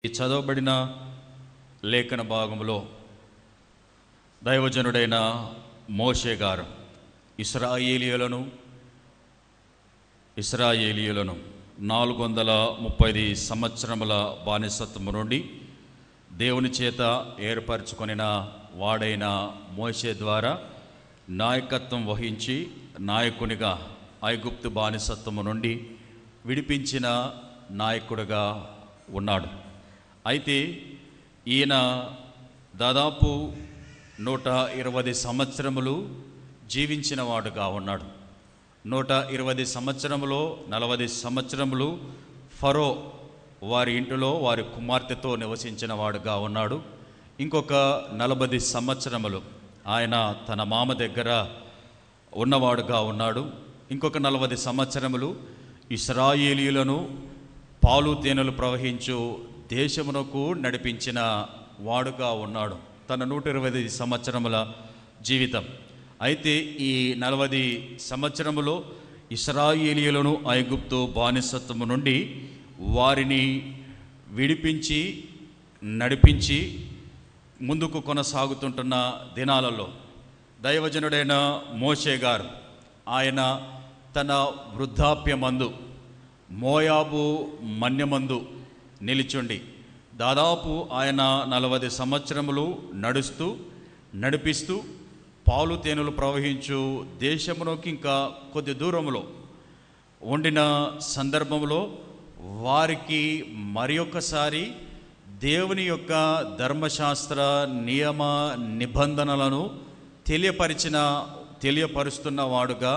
ఈ చదవబడిన లేఖన భాగంలో దైవజనుడైన మోషే గారు ఇశ్రాయేలీయులను 430 సంవత్సరముల బానిసత్వము నుండి దేవుని చేత ఏర్పరచుకొనిన వాడైన మోషే ద్వారా నాయకత్వం వహించి నాయకునిగా ఐగుప్తు బానిసత్వము నుండి విడిపించిన నాయకుడిగా ఉన్నాడు. అయితే ఈయన దాదాపు 120 సంవత్సరములు జీవించిన వాడుగా ఉన్నాడు. 120 సంవత్సరములో 40 సంవత్సరములు ఫరో వారి ఇంటిలో వారి కుమార్తెతో నివసించిన వాడుగా ఉన్నాడు. ఇంకొక 40 సంవత్సరములు ఆయన తన మామ దగ్గర ఉన్నవాడుగా ఉన్నాడు. ఇంకొక 40 సంవత్సరములు ఇశ్రాయేలీయులను పాలు తేనెలు ప్రవహించు దేశమునకు నడిపించిన వాడుగా ఉన్నాడు. తన 120 సంవత్సరముల జీవితం. అయితే ఈ 40 సంవత్సరములో ఇశ్రాయేలీయులను ఐగుప్తు బానిసత్వము నుండి వారిని విడిపించి నడిపించి ముందుకు కొనసాగుతుంటున్న దినాలలో దైవజనుడైన మోషే గారు ఆయన తన వృద్ధాప్యమందు మోయాబు మన్యమందు నిలిచుండి దాదాపు ఆయన 40 సంవత్సరములు నడిపిస్తూ పాలు తేనెలు ప్రవహించు దేశమునకు ఇంకా కొద్ది దూరంలో ఉండిన సందర్భంలో వారికి మరి ఒక్కసారి దేవుని యొక్క ధర్మశాస్త్ర నియమ నిబంధనలను తెలియపరుస్తున్న వాడుగా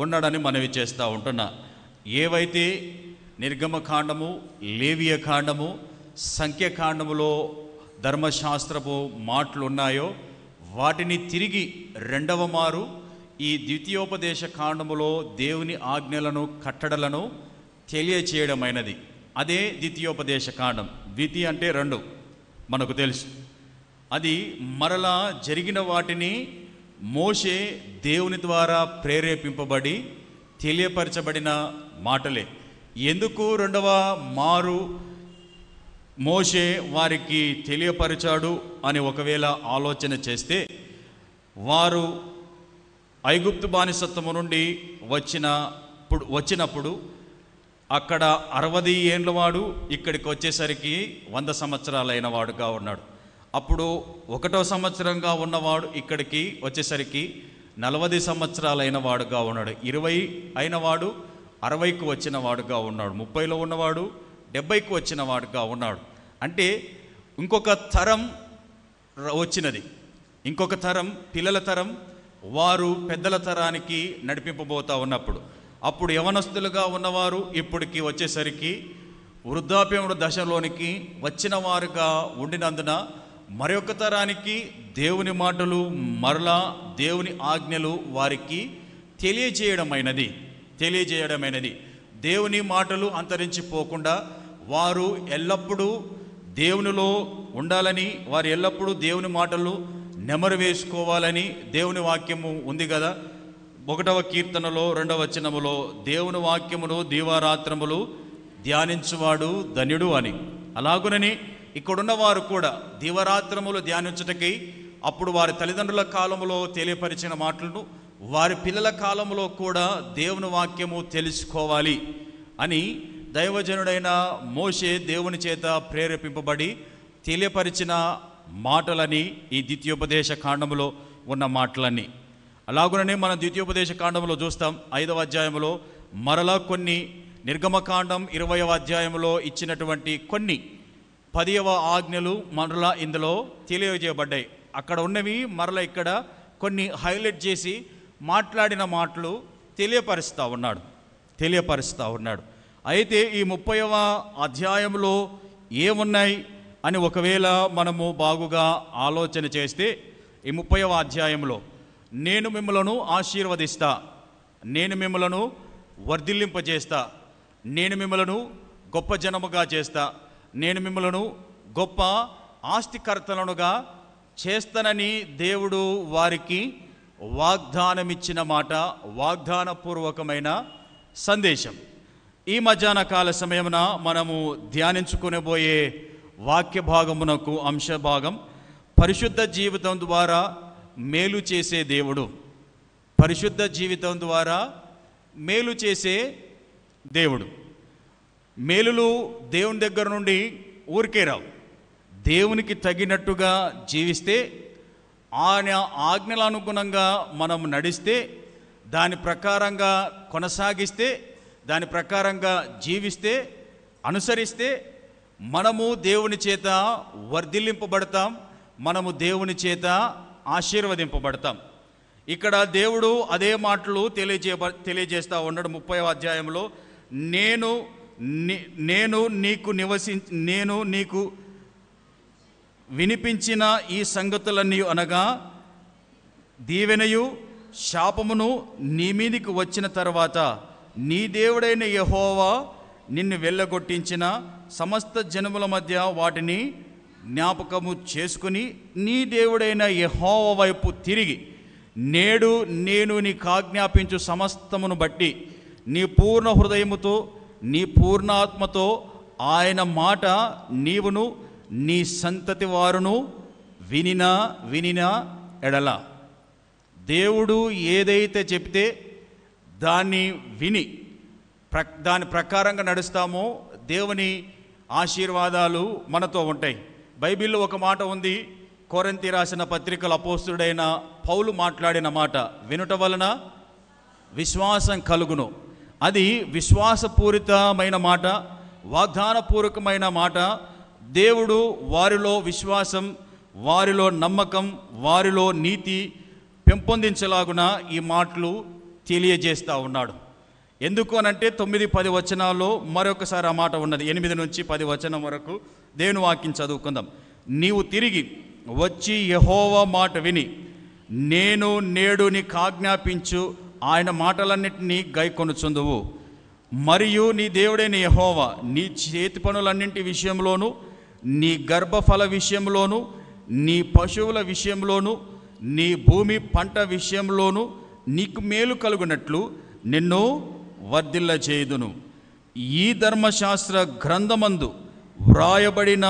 ఉన్నాడని మనవి చేస్తూ ఉంటున్నా. ఏవైతే నిర్గమకాండము, లేవియకాండము, సంఖ్యాకాండములో ధర్మశాస్త్రపు మాటలు ఉన్నాయో వాటిని తిరిగి రెండవ మారు ఈ ద్వితీయోపదేశ కాండములో దేవుని ఆజ్ఞలను కట్టడలను తెలియచేయడమైనది. అదే ద్వితీయోపదేశ కాండం. ద్వితీయ అంటే 2 మనకు తెలుసు. అది మరలా జరిగిన వాటిని మోషే దేవుని ద్వారా ప్రేరేపింపబడి తెలియపరచబడిన మాటలే. ఎందుకు రెండవ మారు మోషే వారికి తెలియపరిచాడు అని ఒకవేళ ఆలోచన చేస్తే, వారు ఐగుప్తు బానిసత్వము నుండి వచ్చినప్పుడు అక్కడ 60 ఏండ్ల వాడు, ఇక్కడికి వచ్చేసరికి 100 సంవత్సరాలైన వాడుగా ఉన్నాడు. అప్పుడు 1వ సంవత్సరంగా ఉన్నవాడు ఇక్కడికి వచ్చేసరికి 40 సంవత్సరాలైన వాడుగా ఉన్నాడు. 20 అయినవాడు 60కు వచ్చిన వాడుగా ఉన్నాడు. 30లో ఉన్నవాడు 70కు వచ్చిన వాడుగా ఉన్నాడు. అంటే ఇంకొక తరం వచ్చినది. ఇంకొక తరం, పిల్లల తరం, వారు పెద్దల తరానికి నడిపింపబోతూ ఉన్నప్పుడు అప్పుడు యవనస్తులుగా ఉన్నవారు ఇప్పటికి వచ్చేసరికి వృద్ధాప్యముల దశలోనికి వచ్చిన వారుగా ఉండినందున మరొక తరానికి దేవుని మాటలు మరలా దేవుని ఆజ్ఞలు వారికి తెలియజేయడమైనది. దేవుని మాటలు అంతరించిపోకుండా వారు ఎల్లప్పుడూ దేవునిలో ఉండాలని, వారు ఎల్లప్పుడూ దేవుని మాటలు నెమరు వేసుకోవాలని దేవుని వాక్యము ఉంది కదా. 1వ కీర్తనలో 2వ వచనములో దేవుని వాక్యమును దీవారాత్రములు ధ్యానించువాడు ధన్యుడు అని. అలాగునని ఇక్కడున్న వారు కూడా దీవరాత్రములు ధ్యానించుటకై అప్పుడు వారి తల్లిదండ్రుల కాలంలో తెలియపరిచిన మాటలను వారి పిల్లల కాలంలో కూడా దేవుని వాక్యము తెలుసుకోవాలి అని దైవజనుడైన మోషే దేవుని చేత ప్రేరేపింపబడి తెలియపరిచిన మాటలని ఈ ద్వితీయోపదేశ కాండములో ఉన్న మాటలన్నీ. అలాగుననే మనం ద్వితీయోపదేశ కాండంలో చూస్తాం. 5వ అధ్యాయంలో మరలా కొన్ని నిర్గమకాండం 20వ అధ్యాయంలో ఇచ్చినటువంటి కొన్ని 10వ ఆజ్ఞలు మరలా ఇందులో తెలియజేయబడ్డాయి. అక్కడ ఉన్నవి మరలా ఇక్కడ కొన్ని హైలైట్ చేసి మాట్లాడిన మాటలు తెలియపరుస్తూ ఉన్నాడు. అయితే ఈ 30వ అధ్యాయంలో ఏమున్నాయి అని ఒకవేళ మనము బాగుగా ఆలోచన చేస్తే, ఈ 30వ అధ్యాయంలో నేను మిమ్మలను ఆశీర్వదిస్తా, నేను మిమ్మలను వర్ధిల్లింపజేస్తా, నేను మిమ్మలను గొప్ప జనముగా చేస్తా, నేను మిమ్మలను గొప్ప ఆస్తికర్తలనుగా చేస్తానని దేవుడు వారికి వాగ్దానమిచ్చిన మాట, వాగ్దానపూర్వకమైన సందేశం. ఈ మధ్యాహ్న కాల సమయమున మనము ధ్యానించుకునబోయే వాక్య భాగమునకు అంశ భాగం పరిశుద్ధ జీవితం ద్వారా మేలు చేసే దేవుడు. పరిశుద్ధ జీవితం ద్వారా మేలు చేసే దేవుడు. మేలులు దేవుని దగ్గర నుండి ఊరికే రావు. దేవునికి తగినట్టుగా జీవిస్తే, ఆయన ఆజ్ఞల అనుగుణంగా మనం నడిస్తే, దాని ప్రకారంగా కొనసాగిస్తే, దాని ప్రకారంగా జీవిస్తే, అనుసరిస్తే మనము దేవుని చేత వర్ధిల్లింపబడతాం, మనము దేవుని చేత ఆశీర్వదింపబడతాం. ఇక్కడ దేవుడు అదే మాటలు తెలియజేస్తూ ఉన్నాడు 30వ అధ్యాయంలో. నేను నీకు వినిపించిన ఈ సంగతులన్నీ అనగా దీవెనయు శాపమును నీ మీదికి వచ్చిన తర్వాత నీ దేవుడైన యెహోవా నిన్ను వెళ్ళగొట్టించిన సమస్త జనముల మధ్య వాటిని జ్ఞాపకము చేసుకుని నీ దేవుడైన యెహోవా వైపు తిరిగి నేడు నేను నీకు ఆజ్ఞాపించు సమస్తమును బట్టి నీ పూర్ణ హృదయముతో నీ పూర్ణాత్మతో ఆయన మాట నీవును నీ సంతతి వారును వినిన ఎడల. దేవుడు ఏదైతే చెప్తే దాన్ని విని దాని ప్రకారంగా నడుస్తామో దేవుని ఆశీర్వాదాలు మనతో ఉంటాయి. బైబిల్లో ఒక మాట ఉంది, కొరింథీ రాసిన పత్రికల అపోస్తుడైన పౌలు మాట్లాడిన మాట, వినుట వలన విశ్వాసం కలుగును. అది విశ్వాసపూరితమైన మాట, వాగ్దానపూర్వకమైన మాట. దేవుడు వారిలో విశ్వాసం, వారిలో నమ్మకం, వారిలో నీతి పెంపొందించలాగున ఈ మాటలు తెలియజేస్తూ ఉన్నాడు. ఎందుకు అనంటే 9-10 వచనాల్లో మరొకసారి ఆ మాట ఉన్నది. 8 నుంచి 10 వచనం వరకు దేవుని వాక్యం చదువుకుందాం. నీవు తిరిగి వచ్చి యెహోవా మాట విని నేను నేడు నీకు ఆజ్ఞాపించు ఆయన మాటలన్నింటినీ గైకొనుచుందువు. మరియు నీ దేవుడైన యెహోవా నీ చేతి పనులన్నింటి విషయంలోనూ, నీ గర్భఫల విషయంలోనూ, నీ పశువుల విషయంలోనూ, నీ భూమి పంట విషయంలోనూ నీకు మేలు కలుగునట్లు నిన్ను వర్ధిల్ల చేయుదును. ఈ ధర్మశాస్త్ర గ్రంథమందు వ్రాయబడిన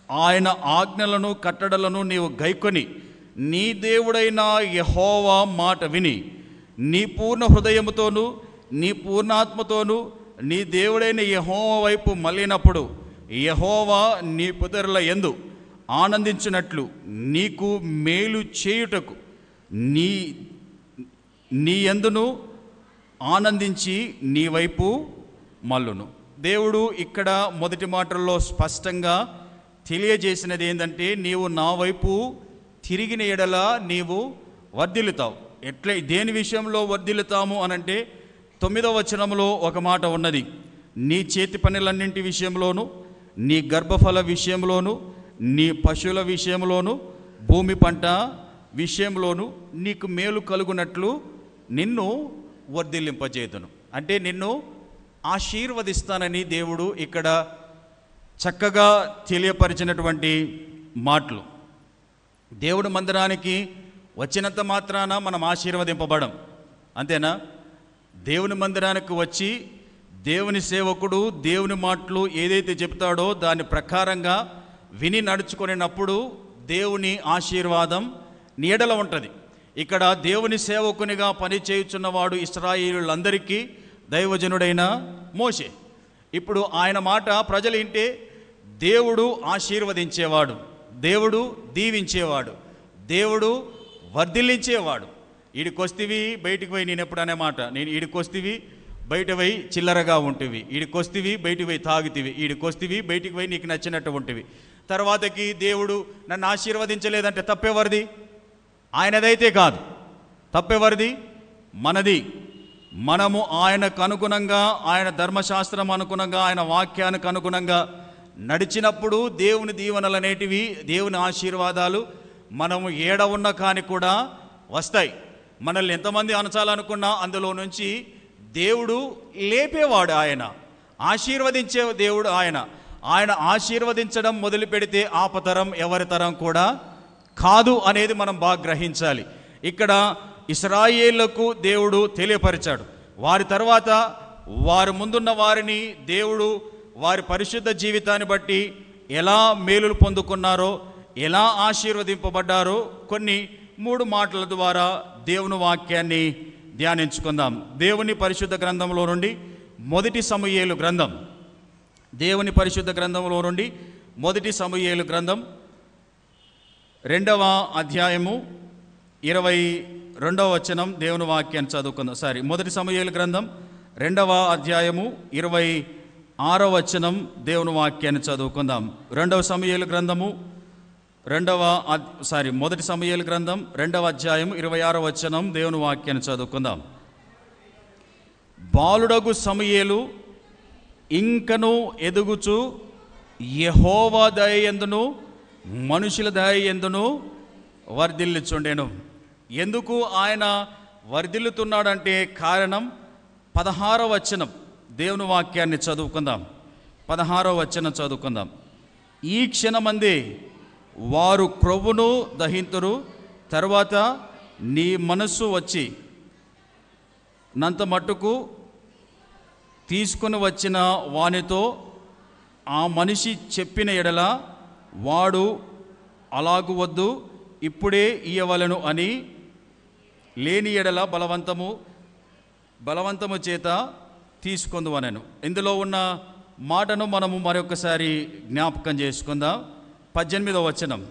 ఆయన ఆజ్ఞలను కట్టడలను నీవు గైకొని నీ దేవుడైన యెహోవా మాట విని నీ పూర్ణ హృదయముతోనూ నీ పూర్ణాత్మతోనూ నీ దేవుడైన యెహోవా వైపు మళ్ళినప్పుడు యెహోవా నీ పితరుల యందు ఆనందించినట్లు నీకు మేలు చేయుటకు నీ యందును ఆనందించి నీ వైపు మల్లును. దేవుడు ఇక్కడ మొదటి మాటల్లో స్పష్టంగా తెలియజేసినది ఏంటంటే, నీవు నా వైపు తిరిగిన ఎడల నీవు వర్ధిల్లుతావు. దేని విషయంలో వర్ధిల్లుతాము అనంటే 9వ వచనంలో ఒక మాట ఉన్నది, నీ చేతి పనులన్నింటి విషయంలోనూ, నీ గర్భఫల విషయంలోనూ, నీ పశువుల విషయంలోనూ, భూమి పంట విషయంలోనూ నీకు మేలు కలుగునట్లు నిన్ను వర్ధిల్లింపజేయుదును. అంటే నిన్ను ఆశీర్వదిస్తానని దేవుడు ఇక్కడ చక్కగా తెలియపరిచినటువంటి మాటలు. దేవుడు మందిరానికి వచ్చినంత మాత్రాన మనం ఆశీర్వదింపబడం, అంతేనా? దేవుని మందిరానికి వచ్చి దేవుని సేవకుడు దేవుని మాటలు ఏదైతే చెప్తాడో దాని ప్రకారంగా విని నడుచుకునేటప్పుడు దేవుని ఆశీర్వాదం నీడల ఉంటుంది. ఇక్కడ దేవుని సేవకునిగా పనిచేయుచున్నవాడు ఇశ్రాయేలులందరికీ దైవజనుడైన మోషే. ఇప్పుడు ఆయన మాట ప్రజలు వింటే దేవుడు ఆశీర్వదించేవాడు, దేవుడు దీవించేవాడు, దేవుడు వర్ధిల్లించేవాడు. ఈడికొస్తివి బయటికి పోయి, నేను ఎప్పుడు అనే మాట, నేను ఈడికొస్తివి బయట పోయి చిల్లరగా ఉంటివి, ఈడికొస్తివి బయటికి పోయి తాగుతివి, ఈడికొస్తివి బయటికి పోయి నీకు నచ్చినట్టు ఉంటివి. తర్వాతకి దేవుడు నన్ను ఆశీర్వదించలేదంటే తప్పేవరిది? ఆయనదైతే కాదు, తప్పేవరిది? మనది. మనము ఆయనకు అనుగుణంగా, ఆయన ధర్మశాస్త్రం అనుగుణంగా, ఆయన వాక్యానికి అనుగుణంగా నడిచినప్పుడు దేవుని దీవెనలు అనేటివి, దేవుని ఆశీర్వాదాలు మనము ఏడ ఉన్న కానీ కూడా వస్తాయి. మనల్ని ఎంతమంది అనచాలనుకున్నా అందులో నుంచి దేవుడు లేపేవాడు, ఆయన ఆశీర్వదించే దేవుడు. ఆయన ఆశీర్వదించడం మొదలు పెడితే ఆపతరం ఎవరి తరం కూడా కాదు అనేది మనం బాగా గ్రహించాలి. ఇక్కడ ఇశ్రాయేళ్లకు దేవుడు తెలియపరిచాడు. వారి తర్వాత వారి ముందున్న వారిని దేవుడు వారి పరిశుద్ధ జీవితాన్ని బట్టి ఎలా మేలులు పొందుకున్నారో, ఎలా ఆశీర్వదింపబడ్డారో కొన్ని 3 మాటల ద్వారా దేవుని వాక్యాన్ని ధ్యానించుకుందాం. దేవుని పరిశుద్ధ గ్రంథంలో నుండి మొదటి సమూయేలు గ్రంథం, దేవుని పరిశుద్ధ గ్రంథంలో నుండి మొదటి సమూయేలు గ్రంథం 2వ అధ్యాయము 22వ వచనం దేవుని వాక్యాన్ని చదువుకుందాం. మొదటి సమూయేలు గ్రంథం 2వ అధ్యాయము 26వ వచనం దేవుని వాక్యాన్ని చదువుకుందాం. మొదటి సమూయేలు గ్రంథం 2వ అధ్యాయం 26వ వచనం దేవుని వాక్యాన్ని చదువుకుందాం. బాలుడగు సమూయేలు ఇంకను ఎదుగుచు యెహోవా దయ యందును మనుషుల దయ యందును వర్ధిల్లుచుండెను. ఎందుకు ఆయన వర్ధిల్లుతున్నాడంటే కారణం 16వ వచనం దేవుని వాక్యాన్ని చదువుకుందాం. 16వ వచనం చదువుకుందాం. ఈ క్షణమందే వారు క్రొవ్వును దహింతురు, తర్వాత నీ మనస్సు వచ్చి నంత మట్టుకు తీసుకుని వచ్చిన వానితో ఆ మనిషి చెప్పిన ఎడల వాడు అలాగు వద్దు, ఇప్పుడే ఇయ్యవలను అని, లేని ఎడల బలవంతము చేత తీసుకుందువనెను. ఇందులో ఉన్న మాటను మనము మరొకసారి జ్ఞాపకం చేసుకుందాం. 18వ వచనం.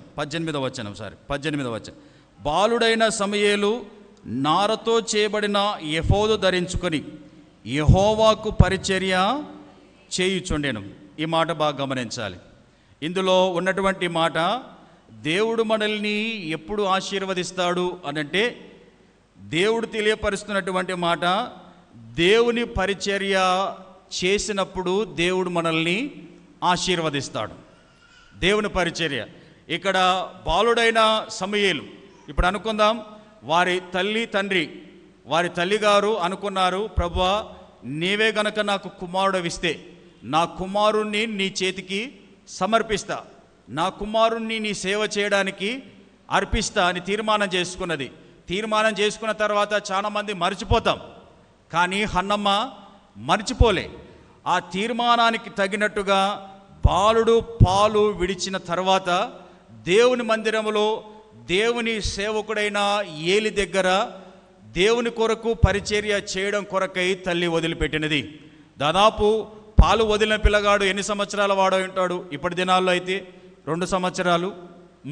బాలుడైన సమూయేలు నారతో చేయబడిన ఎఫోదు ధరించుకొని యెహోవాకు పరిచర్య చేయుచుండెను. ఈ మాట బాగా గమనించాలి. ఇందులో ఉన్నటువంటి మాట, దేవుడు మనల్ని ఎప్పుడు ఆశీర్వదిస్తాడు అనంటే, దేవుడు తెలియపరుస్తున్నటువంటి మాట, దేవుని పరిచర్య చేసినప్పుడు దేవుడు మనల్ని ఆశీర్వదిస్తాడు. దేవుని పరిచర్య. ఇక్కడ బాలుడైన సమూయేలు, ఇప్పుడు అనుకుందాం, వారి తల్లిగారు అనుకున్నారు, ప్రభువా నీవే గనక నాకు కుమారుడవిస్తే నా కుమారుణ్ణి నీ చేతికి సమర్పిస్తా, నా కుమారుణ్ణి నీ సేవ చేయడానికి అర్పిస్తా అని తీర్మానం చేసుకున్నది. తీర్మానం చేసుకున్న తర్వాత చాలామంది మర్చిపోతాం, కానీ హన్నమ్మ మర్చిపోలే. ఆ తీర్మానానికి తగినట్టుగా బాలుడు పాలు విడిచిన తర్వాత దేవుని మందిరములో దేవుని సేవకుడైన ఏలి దగ్గర దేవుని కొరకు పరిచర్య చేయడం కొరకై తల్లి వదిలిపెట్టినది. దాదాపు పాలు వదిలిన పిల్లగాడు ఎన్ని సంవత్సరాల వాడో ఉంటాడు? ఇప్పటి దినాల్లో అయితే 2 సంవత్సరాలు,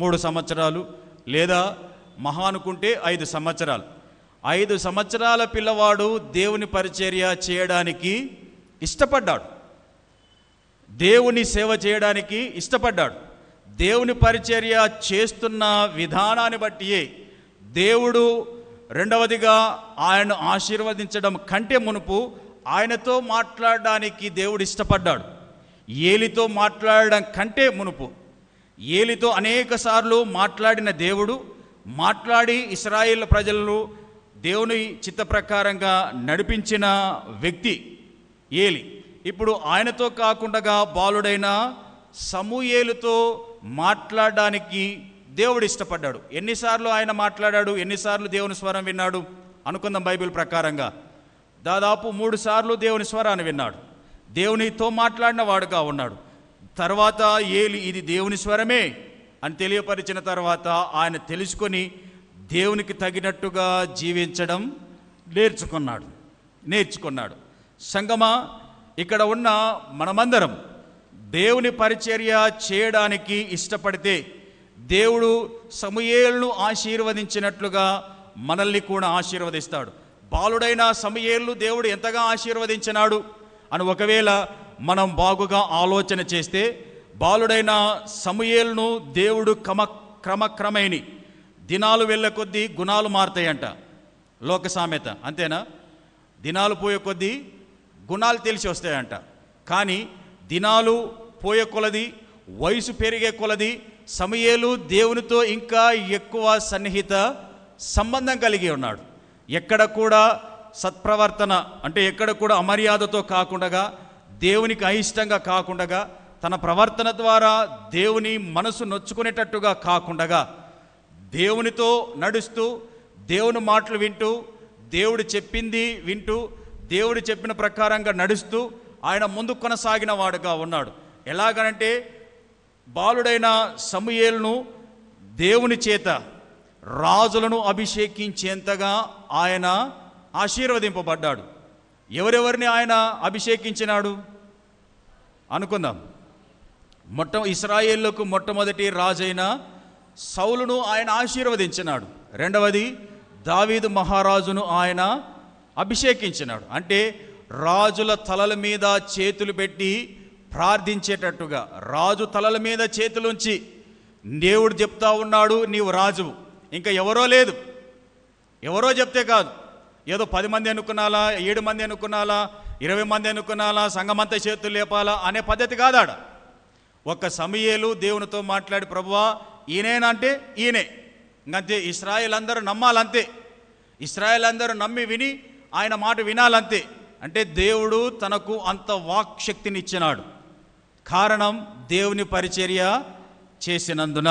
3 సంవత్సరాలు, లేదా మహా అనుకుంటే 5 సంవత్సరాలు. 5 సంవత్సరాల పిల్లవాడు దేవుని పరిచర్య చేయడానికి ఇష్టపడ్డాడు, దేవుని సేవ చేయడానికి ఇష్టపడ్డాడు. దేవుని పరిచర్య చేస్తున్న విధానాన్ని బట్టియే దేవుడు రెండవదిగా ఆయన్ను ఆశీర్వదించడం కంటే మునుపు ఆయనతో మాట్లాడడానికి దేవుడు ఇష్టపడ్డాడు. ఏలితో మాట్లాడడం కంటే మునుపు ఏలితో అనేక సార్లు మాట్లాడిన దేవుడు, మాట్లాడి ఇశ్రాయేలు ప్రజలను దేవుని చిత్త ప్రకారంగా నడిపించిన వ్యక్తి ఏలి. ఇప్పుడు ఆయనతో కాకుండా బాలుడైన సమూయేలుతో మాట్లాడడానికి దేవుడు ఇష్టపడ్డాడు. ఎన్నిసార్లు ఆయన మాట్లాడాడు? ఎన్నిసార్లు దేవుని స్వరం విన్నాడు అనుకుందాం. బైబిల్ ప్రకారంగా దాదాపు 3 సార్లు దేవుని స్వరాన్ని విన్నాడు. దేవునితో మాట్లాడిన వాడుగా ఉన్నాడు. తర్వాత ఏలి ఇది దేవుని స్వరమే అని తెలియపరిచిన తర్వాత ఆయన తెలుసుకొని దేవునికి తగినట్టుగా జీవించడం నేర్చుకున్నాడు. సంగమా, ఇక్కడ ఉన్న మనమందరం దేవుని పరిచర్య చేయడానికి ఇష్టపడితే దేవుడు సమూయేలును ఆశీర్వదించినట్లుగా మనల్ని కూడా ఆశీర్వదిస్తాడు. బాలుడైన సమూయేలును దేవుడు ఎంతగా ఆశీర్వదించినాడు అని ఒకవేళ మనం బాగుగా ఆలోచన చేస్తే, బాలుడైన సమూయేలును దేవుడు క్రమక్రమేణి దినాలు వెళ్ళే కొద్దీ గుణాలు మారుతాయంట, లోక సామెత అంతేనా? దినాలు పోయే కొద్దీ గుణాలు తెలిసి వస్తాయంట. కానీ దినాలు పోయే కొలది, వయసు పెరిగే కొలది సమూయేలు దేవునితో ఇంకా ఎక్కువ సన్నిహిత సంబంధం కలిగి ఉన్నాడు. ఎక్కడ కూడా సత్ప్రవర్తన అంటే ఎక్కడ కూడా అమర్యాదతో కాకుండా, దేవునికి అయిష్టంగా కాకుండా, తన ప్రవర్తన ద్వారా దేవుని మనసు నొచ్చుకునేటట్టుగా కాకుండా, దేవునితో నడుస్తూ, దేవుని మాటలు వింటూ, దేవుడు చెప్పింది వింటూ, దేవుడు చెప్పిన ప్రకారంగా నడుస్తూ ఆయన ముందు కొనసాగిన వాడుగా ఉన్నాడు. ఎలాగనంటే బాలుడైన సమూయేలును దేవుని చేత రాజులను అభిషేకించేంతగా ఆయన ఆశీర్వదింపబడ్డాడు. ఎవరెవరిని ఆయన అభిషేకించినాడు అనుకుందాం. ఇశ్రాయేలుకు మొట్టమొదటి రాజైన సౌలును ఆయన ఆశీర్వదించినాడు. రెండవది దావీదు మహారాజును ఆయన అభిషేకించినాడు. అంటే రాజుల తలల మీద చేతులు పెట్టి ప్రార్థించేటట్టుగా, రాజు తలల మీద చేతులుంచి దేవుడు చెప్తా ఉన్నాడు, నీవు రాజువు, ఇంకా ఎవరో లేదు, ఎవరో చెప్తే కాదు, ఏదో 10 మంది అనుకున్నాలా, 7 మంది అనుకున్నాలా, 20 మంది అనుకున్నాలా, సంఘమంతా చేతులు లేపాలా అనే పద్ధతి కాదాడ. ఒక్క సమూయేలు దేవునితో మాట్లాడి, ప్రభువా ఈయనేనంటే ఈయనే, ఇంకంతే, ఇశ్రాయేల్ అందరూ నమ్మాలంతే, ఇశ్రాయేల్ అందరూ నమ్మి విని ఆయన మాట వినాలంతే. అంటే దేవుడు తనకు అంత వాక్శక్తిని ఇచ్చినాడు. కారణం దేవుని పరిచర్య చేసినందున,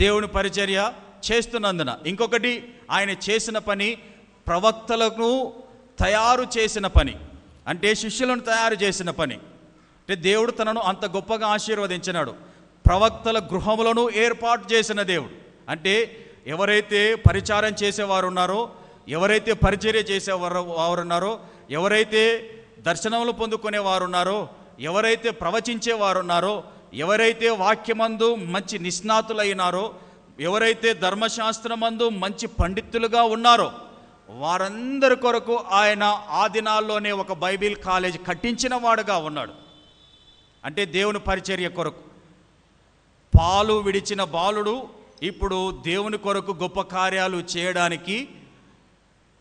దేవుని పరిచర్య చేస్తున్నందున. ఇంకొకటి, ఆయన చేసిన పని ప్రవక్తలకు తయారు చేసిన పని, అంటే శిష్యులను తయారు చేసిన పని. అంటే దేవుడు తనను అంత గొప్పగా ఆశీర్వదించినాడు. ప్రవక్తల గృహములను ఏర్పాటు చేసిన దేవుడు. అంటే ఎవరైతే పరిచారం చేసేవారు ఉన్నారో, ఎవరైతే పరిచర్య చేసేవారు ఉన్నారో, ఎవరైతే దర్శనములు పొందుకునేవారు ఉన్నారో, ఎవరైతే ప్రవచించేవారు ఉన్నారో, ఎవరైతే వాక్యమందు మంచి నిష్ణాతులైనారో, ఎవరైతే ధర్మశాస్త్రమందు మంచి పండితులుగా ఉన్నారో, వారందరి కొరకు ఆయన ఆ దినాల్లోనే ఒక బైబిల్ కాలేజ్ కట్టించిన వాడుగా ఉన్నాడు. అంటే దేవుని పరిచర్య కొరకు పాలు విడిచిన బాలుడు ఇప్పుడు దేవుని కొరకు గొప్ప కార్యాలు చేయడానికి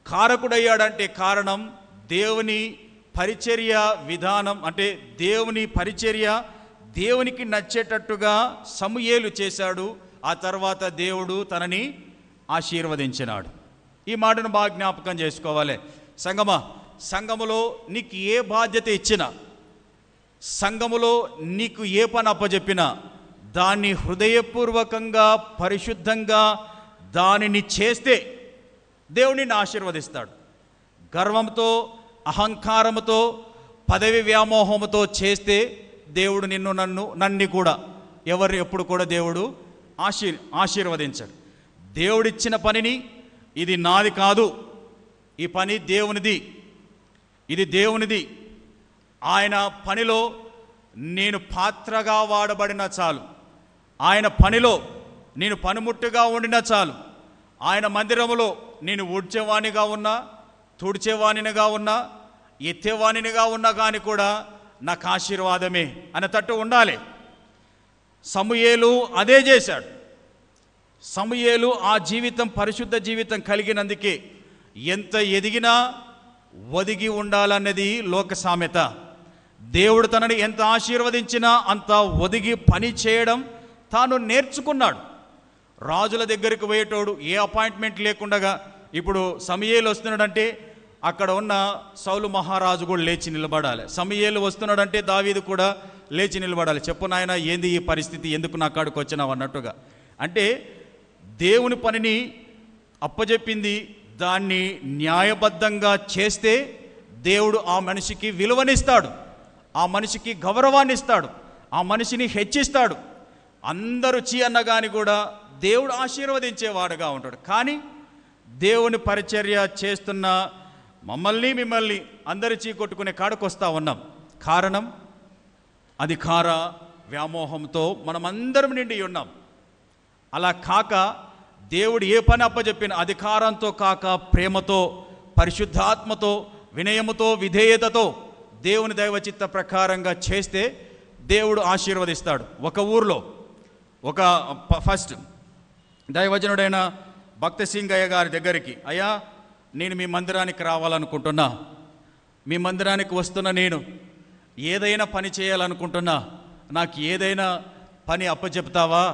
కారకుడయ్యాడంటే కారణం దేవుని పరిచర్య విధానం. అంటే దేవుని పరిచర్య దేవునికి నచ్చేటట్టుగా సమూయేలు చేశాడు. ఆ తర్వాత దేవుడు తనని ఆశీర్వదించినాడు. ఈ మాటను బాగా జ్ఞాపకం చేసుకోవాలి. సంఘములో నీకు ఏ బాధ్యత ఇచ్చినా, సంఘములో నీకు ఏ పని అప్పచెప్పినా, దాన్ని హృదయపూర్వకంగా పరిశుద్ధంగా దానిని చేస్తే దేవుడిని ఆశీర్వదిస్తాడు. గర్వంతో, అహంకారముతో, పదవి వ్యామోహముతో చేస్తే దేవుడు నన్ను కూడా ఎవరు ఎప్పుడు కూడా దేవుడు ఆశీర్వదించాడు. దేవుడిచ్చిన పనిని, ఇది నాది కాదు, ఈ పని దేవునిది, ఇది దేవునిది, ఆయన పనిలో నేను పాత్రగా వాడబడిన చాలు, ఆయన పనిలో నేను పనిముట్టుగా ఉండిన చాలు, ఆయన మందిరములో నేను ఊడ్చేవానిగా ఉన్నా, తుడిచేవానిగా ఉన్నా, ఎత్తేవానిగా ఉన్నా కానీ కూడా నాకు ఆశీర్వాదమే అనేటట్టు ఉండాలి. సమూయేలు అదే చేశాడు. సమూయేలు ఆ జీవితం, పరిశుద్ధ జీవితం కలిగినందుకే ఎంత ఎదిగినా ఒదిగి ఉండాలన్నది లోక సామెత. దేవుడు తనని ఎంత ఆశీర్వదించినా అంత ఒదిగి పని చేయడం తాను నేర్చుకున్నాడు. రాజుల దగ్గరికి పోయేటోడు ఏ అపాయింట్మెంట్ లేకుండగా ఇప్పుడు సమూయేలు వస్తున్నాడంటే అక్కడ ఉన్న సౌలు మహారాజు కూడా లేచి నిలబడాలి. సమూయేలు వస్తున్నాడంటే దావీదు కూడా లేచి నిలబడాలి. చెప్పు నాయన, ఏంది ఈ పరిస్థితి, ఎందుకు నా కాడికి వచ్చినావు అన్నట్టుగా. అంటే దేవుని పనిని అప్పజెప్పింది దాన్ని న్యాయబద్ధంగా చేస్తే దేవుడు ఆ మనిషికి విలువనిస్తాడు, ఆ మనిషికి గౌరవాన్ని ఇస్తాడు, ఆ మనిషిని హెచ్చిస్తాడు. అందరూ చీ అన్నగాని కూడా దేవుడు ఆశీర్వదించేవాడుగా ఉంటాడు. కానీ దేవుని పరిచర్య చేస్తున్న మిమ్మల్ని అందరి చీ కొట్టుకునే కాడకు వస్తూ ఉన్నాం. కారణం అధికార వ్యామోహంతో మనమందరం నిండి ఉన్నాం. అలా కాక దేవుడు ఏ పని అప్పచెప్పిన అధికారంతో కాక ప్రేమతో, పరిశుద్ధాత్మతో, వినయముతో, విధేయతతో దేవుని దైవచిత్త ప్రకారంగా చేస్తే దేవుడు ఆశీర్వదిస్తాడు. ఒక ఊర్లో ఫస్ట్ దైవజనుడైన భక్త సింగయ్య గారి దగ్గరికి, అయ్యా నేను మీ మందిరానికి రావాలనుకుంటున్నా, మీ మందిరానికి వస్తున్న నేను ఏదైనా పని చేయాలనుకుంటున్నా, నాకు ఏదైనా పని అప్పచెప్తావా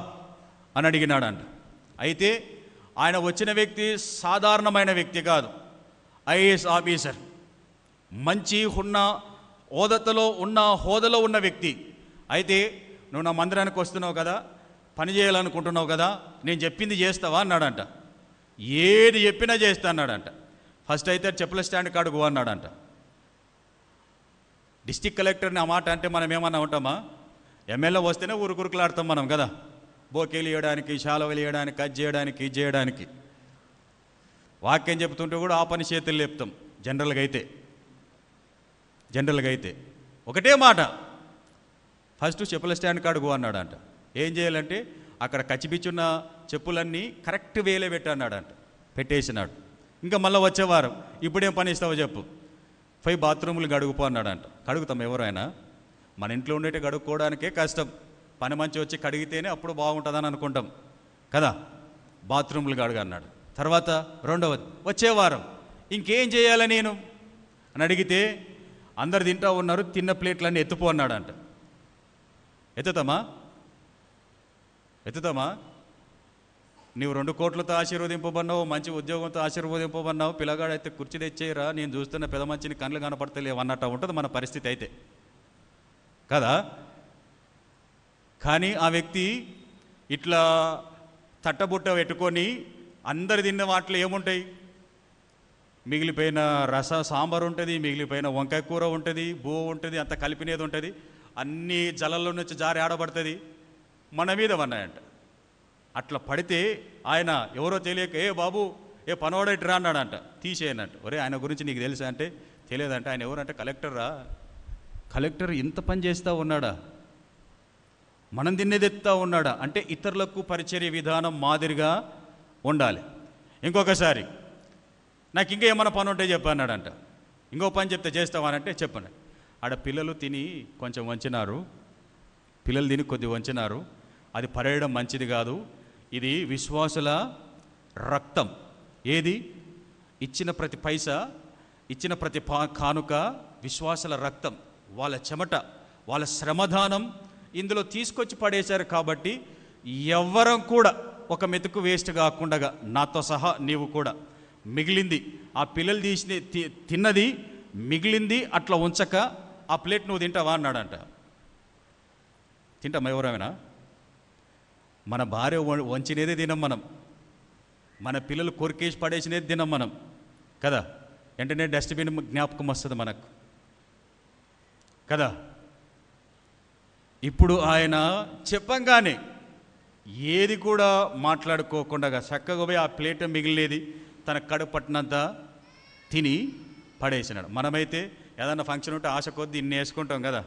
అని అడిగినాడంట. అయితే ఆయన వచ్చిన వ్యక్తి సాధారణమైన వ్యక్తి కాదు, ఐఏఎస్ ఆఫీసర్, మంచి హోదాలో ఉన్న వ్యక్తి. అయితే నువ్వు నా మందిరానికి వస్తున్నావు కదా, పని చేయాలనుకుంటున్నావు కదా, నేను చెప్పింది చేస్తావా అన్నాడంట. ఏది చెప్పినా చేస్తా అన్నాడంట. ఫస్ట్ అయితే చెప్పుల స్టాండ్ కాడుకు అన్నాడంట. డిస్టిక్ కలెక్టర్ని ఆ మాట అంటే మనం ఏమన్నా ఉంటామా? ఎమ్మెల్యే వస్తేనే ఊరుకురుకులాడతాం మనం కదా, బోకేలు ఇవ్వడానికి, శాలవలు ఇవ్వడానికి, అది చేయడానికి, ఇది చేయడానికి. వాక్యం చెబుతుంటే కూడా ఆ పని చేతులు లేపుతాం. జనరల్గా అయితే ఒకటే మాట, ఫస్ట్ చెప్పుల స్టాండ్ కాడుగు అన్నాడంట. ఏం చేయాలంటే అక్కడ కచ్చిపిచ్చున్న చెప్పులన్నీ కరెక్ట్ వేలే పెట్టన్నాడంట, పెట్టేసినాడు. ఇంకా మళ్ళీ వచ్చేవారం ఇప్పుడేం పని ఇస్తావో చెప్పు, 5 బాత్రూములు గడుగుపో అన్నాడంట. కడుగుతాం ఎవరైనా? మన ఇంట్లో ఉండేటి గడుక్కోవడానికే కష్టం, పని మంచి వచ్చి కడిగితేనే అప్పుడు బాగుంటుందని అనుకుంటాం కదా. బాత్రూములు గడుగు అన్నాడు. తర్వాత రెండవది, వచ్చే వారం ఇంకేం చేయాలి నేను అని అడిగితే, అందరు తింటూ ఉన్నారు, తిన్న ప్లేట్లన్నీ ఎత్తుపో అన్నాడంట. ఎత్తుతామా? నీవు 2 కోట్లతో ఆశీర్వదింపబడినావు, మంచి ఉద్యోగంతో ఆశీర్వదింపబడినావు, పిల్లగాడైతే కుర్చీ తెచ్చేయరా, నేను చూస్తున్న పెద్ద మంచిని కళ్ళు కనపడతలేవు అన్నట్టు ఉంటుంది మన పరిస్థితి అయితే కదా. కానీ ఆ వ్యక్తి ఇట్లా తట్టబుట్ట పెట్టుకొని అందరు తిన్న వాటిలో ఏముంటాయి? మిగిలిపోయిన సాంబార్ ఉంటుంది, మిగిలిపోయిన వంకాయ కూర ఉంటుంది, బువ్వ ఉంటుంది, అంత కలిపినది ఉంటుంది, అన్నీ జలల్లో నుంచి జారి ఆడబడుతుంది, మన మీద ఉన్నాయంట. అట్లా పడితే ఆయన ఎవరో తెలియక, ఏ బాబు, ఏ పనవాడేట్రా అన్నాడంట. తీసేయనంట. ఒరే, ఆయన గురించి నీకు తెలుసా అంటే, తెలియదంటే. ఆయన ఎవరంటే కలెక్టర్రా. కలెక్టర్ ఇంత పని చేస్తూ ఉన్నాడా? మనం తినేదెత్తా ఉన్నాడా? అంటే ఇతరులకు పరిచర్య విధానం మాదిరిగా ఉండాలి. ఇంకొకసారి, నాకు ఇంకా ఏమైనా పని ఉంటే చెప్పన్నాడంట. ఇంకో పని చెప్తే చేస్తావానంటే చెప్పండి. ఆడ పిల్లలు తిని కొంచెం వంచినారు, కొద్ది వంచినారు, అది పడేయడం మంచిది కాదు. ఇది విశ్వాసుల రక్తం. ఏది? ఇచ్చిన ప్రతి పైసా, ఇచ్చిన ప్రతి కానుక విశ్వాసుల రక్తం, వాళ్ళ చెమట, వాళ్ళ శ్రమదానం ఇందులో తీసుకొచ్చి పడేశారు. కాబట్టి ఎవ్వరం కూడా ఒక మెతుకు వేస్ట్ కాకుండా, నాతో సహా నీవు కూడా మిగిలింది, ఆ పిల్లలు తిన్నది మిగిలింది అట్లా ఉంచక ఆ ప్లేట్ నువ్వు తింటావా అన్నాడంట. తింటామా ఎవరైనా? మన భార్య వంచినేదే తినం మనం, మన పిల్లలు కొరికేసి పడేసినేది తినం మనం కదా. వెంటనే డస్ట్బిన్ జ్ఞాపకం వస్తుంది మనకు కదా. ఇప్పుడు ఆయన చెప్పంగానే ఏది కూడా మాట్లాడుకోకుండా చక్కగా పోయి ఆ ప్లేట్ మిగిలినది తన కడుపు పట్టినంత తిని పడేసినాడు. మనమైతే ఏదన్నా ఫంక్షన్ ఉంటే ఆశ కొద్ది ఇన్ని వేసుకుంటాం కదా,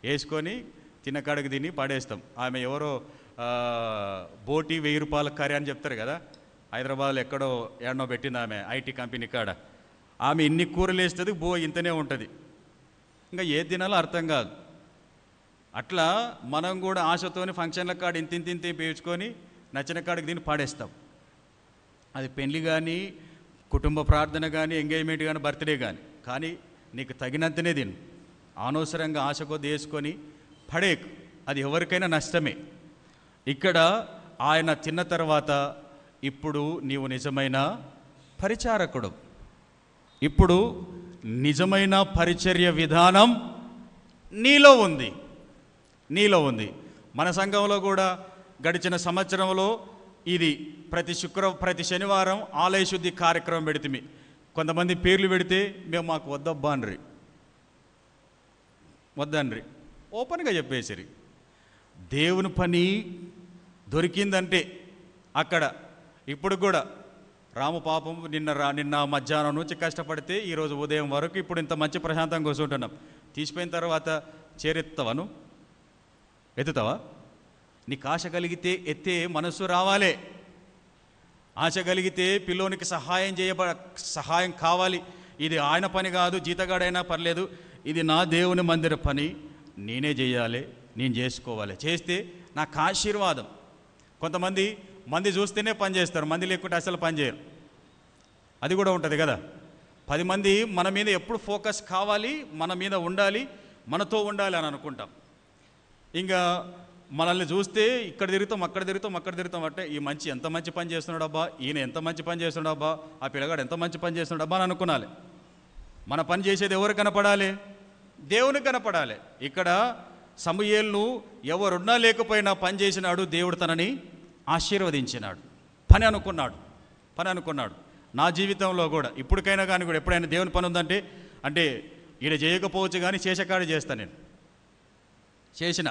వేసుకొని తిన్నకాడికి తిని పడేస్తాం. ఆమె ఎవరో బోటి 1000 రూపాయల కర్రీ అని చెప్తారు కదా, హైదరాబాద్లో ఎక్కడో ఏడనో పెట్టింది ఆమె, ఐటీ కంపెనీ కాడ. ఆమె ఇన్ని కూరలు వేస్తుంది, ఇంతనే ఉంటుంది, ఇంకా ఏది తినాలో అర్థం కాదు. అట్లా మనం కూడా ఆశతోని ఫంక్షన్ల కాడ ఇంత పేర్చుకొని నచ్చిన కాడికి తిని పాడేస్తాం. అది పెళ్లి కానీ, కుటుంబ ప్రార్థన కానీ, ఎంగేజ్మెంట్ కానీ, బర్త్డే కానీ నీకు తగినంతనే తిను. అనవసరంగా ఆశ కొద్ది వేసుకొని పడేకు, అది ఎవరికైనా నష్టమే. ఇక్కడ ఆయన తిన్న తర్వాత, ఇప్పుడు నీవు నిజమైన పరిచారకుడు, ఇప్పుడు నిజమైన పరిచర్య విధానం నీలో ఉంది. మన సంఘంలో కూడా గడిచిన సంవత్సరంలో ఇది ప్రతి శనివారం ఆలయ శుద్ధి కార్యక్రమం పెడితే, కొంతమంది పేర్లు పెడితే మేము మాకు వద్దన్రి ఓపెన్గా చెప్పేసిరి. దేవుని పని దొరికిందంటే అక్కడ ఇప్పుడు కూడా రాము పాపం నిన్న మధ్యాహ్నం నుంచి కష్టపడితే ఈరోజు ఉదయం వరకు ఇప్పుడు ఇంత మంచి ప్రశాంతంగా కూర్చుంటున్నాం. తీసిపోయిన తర్వాత ఎత్తుతావా? నీకు ఆశ కలిగితే ఎత్తే మనసు రావాలే. ఆశ కలిగితే పిల్లోనికి సహాయం కావాలి. ఇది ఆయన పని కాదు, జీతగాడైనా పర్లేదు, ఇది నా దేవుని మందిర పని, నేనే చేయాలి, నేను చేసుకోవాలి. చేస్తే నాకు ఆశీర్వాదం. కొంతమంది చూస్తేనే పని చేస్తారు, మంది లేకుంటే అసలు పని చేయరు. అది కూడా ఉంటుంది కదా. 10 మంది మన మీద ఎప్పుడు ఫోకస్ కావాలి, మన మీద ఉండాలి, మనతో ఉండాలి అని అనుకుంటాం. ఇంకా మనల్ని చూస్తే ఇక్కడ తిరుగుతాం, అక్కడ తిరుగుతాం అంటే ఈ ఎంత మంచి పని చేస్తున్నాడబ్బా, ఈయన ఎంత మంచి పని చేస్తున్నాడబ్బా, ఆ పిల్లగాడు ఎంత మంచి పని చేస్తున్నాడబ్బా అని అనుకున్నాలి. మన పని చేసేది ఎవరు కనపడాలి? దేవుని కనపడాలి. ఇక్కడ సమూయేలును ఎవరున్నా లేకపోయినా పని చేసినాడు, దేవుడు తనని ఆశీర్వదించినాడు. పని అనుకున్నాడు. నా జీవితంలో కూడా ఇప్పటికైనా కానీ కూడా ఎప్పుడైనా దేవుని పని ఉందంటే, ఈయన చేయకపోవచ్చు కానీ చేసేకాడు చేస్తాను నేను. చేసిన.